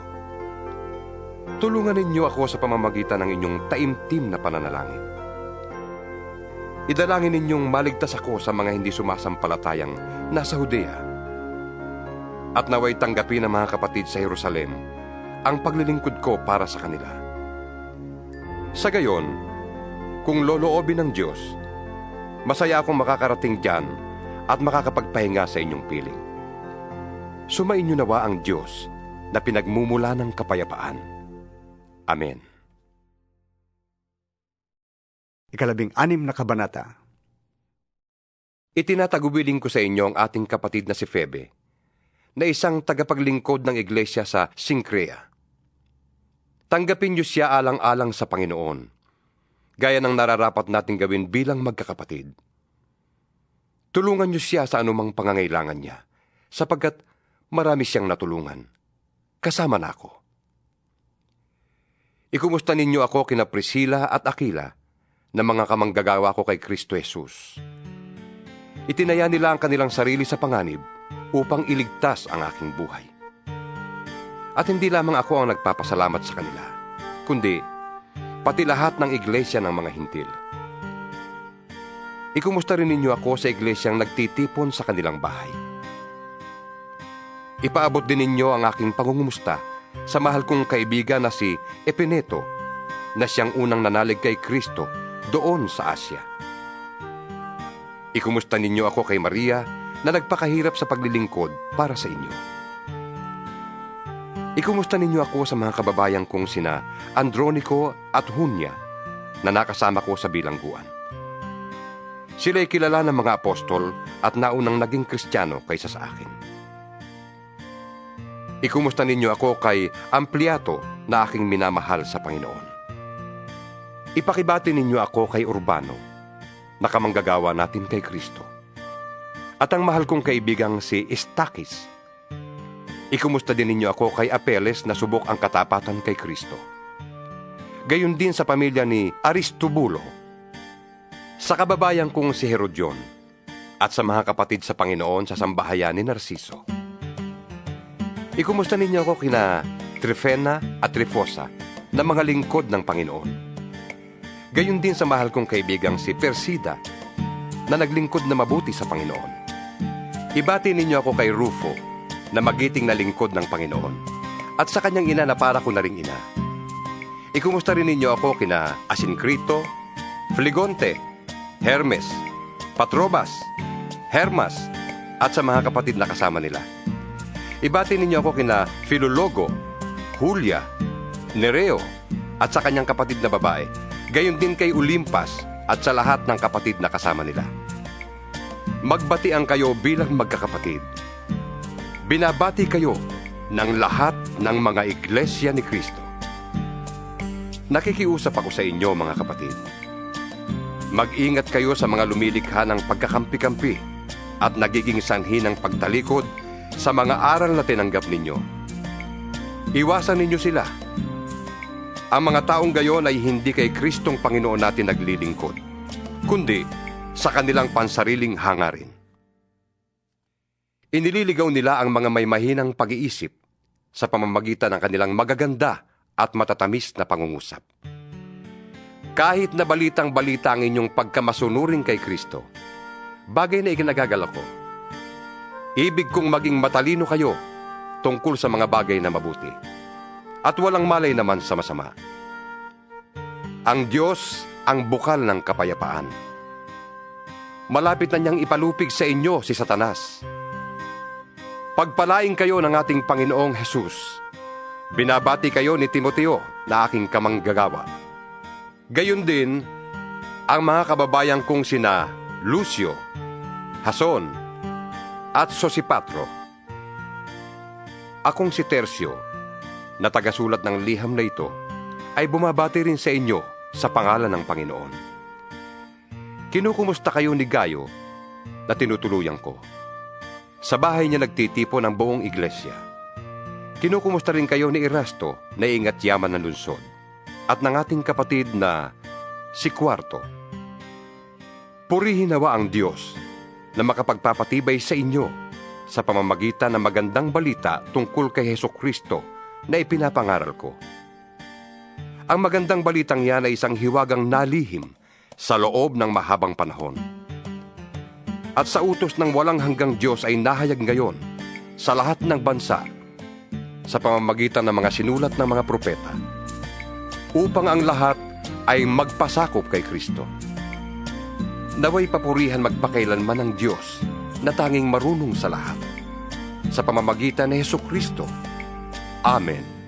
Tulungan ninyo ako sa pamamagitan ng inyong taimtim na pananalangin. Idalangin ninyong maligtas ako sa mga hindi sumasampalatayang nasa Judea. At naway tanggapin ng mga kapatid sa Jerusalem ang paglilingkod ko para sa kanila. Sa gayon, kung loloobin ng Diyos, masaya akong makakarating diyan at makakapagpahinga sa inyong piling. Sumainyo nawa ang Diyos na pinagmumula ng kapayapaan. Amen. 16 na kabanata. Itinatagubilin ko sa inyo ang ating kapatid na si Febe, na isang tagapaglingkod ng iglesia sa Sincrea. Tanggapin niyo siya alang-alang sa Panginoon, gaya ng nararapat nating gawin bilang magkakapatid. Tulungan niyo siya sa anumang pangangailangan niya, sapagkat marami siyang natulungan. Kasama na ako. Ikumusta ninyo ako kina Priscilla at Aquila, na mga kamanggagawa ko kay Kristo Jesus. Itinaya nila ang kanilang sarili sa panganib upang iligtas ang aking buhay. At hindi lamang ako ang nagpapasalamat sa kanila, kundi pati lahat ng iglesia ng mga hintil. Ikumusta rin ninyo ako sa iglesyang nagtitipon sa kanilang bahay. Ipaabot din ninyo ang aking pangungumusta sa mahal kong kaibigan na si Epeneto, na siyang unang nanalig kay Kristo doon sa Asya. Ikumusta ninyo ako kay Maria na nagpakahirap sa paglilingkod para sa inyo. Ikumusta ninyo ako sa mga kababayan kong sina Andronico at Junia na nakasama ko sa bilangguan. Sila'y kilala ng mga apostol at naunang naging Kristiyano kaysa sa akin. Ikumusta ninyo ako kay Ampliato na aking minamahal sa Panginoon. Ipakibati ninyo ako kay Urbano, na kamanggagawa natin kay Kristo. At ang mahal kong kaibigang si Istakis. Ikumusta din ninyo ako kay Apeles na subok ang katapatan kay Kristo. Gayon din sa pamilya ni Aristobulo, sa kababayan kong si Herodion, at sa mga kapatid sa Panginoon sa sambahayan ni Narciso. Ikumusta ninyo ako kina Trifena at Trifosa na mga lingkod ng Panginoon. Gayon din sa mahal kong kaibigang si Persida na naglingkod na mabuti sa Panginoon. Ibati ninyo ako kay Rufo na magiting na lingkod ng Panginoon at sa kanyang ina na para ko na ring ina. Ikumusta rin ninyo ako kina Asincrito, Flegonte, Hermes, Patrobas, Hermas at sa mga kapatid na kasama nila. Ibati ninyo ako kina Filologo, Julia, Nereo at sa kanyang kapatid na babae. Gayon din kay Olimpas at sa lahat ng kapatid na kasama nila. Magbatian kayo bilang magkakapatid. Binabati kayo ng lahat ng mga iglesia ni Kristo. Nakikiusap ako sa inyo mga kapatid. Mag-ingat kayo sa mga lumilikha ng pagkakampi-kampi at nagiging sanhi ng pagtalikod sa mga aral na tinanggap ninyo. Iwasan ninyo sila. Ang mga taong gayon ay hindi kay Kristong Panginoon natin naglilingkod, kundi sa kanilang pansariling hangarin. Inililigaw nila ang mga may mahinang pag-iisip sa pamamagitan ng kanilang magaganda at matatamis na pangungusap. Kahit na balitang-balita ang inyong pagkamasunurin kay Kristo, bagay na ikinagagal ako. Ibig kong maging matalino kayo tungkol sa mga bagay na mabuti, at walang malay naman sa masama. Ang Diyos ang bukal ng kapayapaan. Malapit na niyang ipalupig sa inyo si Satanas. Pagpalain kayo ng ating Panginoong Hesus. Binabati kayo ni Timoteo na aking kamanggagawa. Gayon din, ang mga kababayan kong sina Lucio, Jason, at Sosipatro. Akong si Tercio, na tagasulat ng liham na ito, ay bumabati rin sa inyo sa pangalan ng Panginoon. Kinukumusta kayo ni Gayo na tinutuluyan ko. Sa bahay niya nagtitipon ang buong iglesia. Kinukumusta rin kayo ni Erasto na ingat yaman ng lungsod at ng ating kapatid na si Cuarto. Purihin nawa ang Diyos na makapagpapatibay sa inyo sa pamamagitan ng magandang balita tungkol kay Hesukristo na ipinapangaral ko. Ang magandang balitang yan ay isang hiwagang nalihim sa loob ng mahabang panahon. At sa utos ng walang hanggang Diyos ay nahayag ngayon sa lahat ng bansa sa pamamagitan ng mga sinulat ng mga propeta upang ang lahat ay magpasakop kay Kristo. Naway papurihan magpakailanman ng Diyos na tanging marunong sa lahat sa pamamagitan ni Hesukristo. Amen.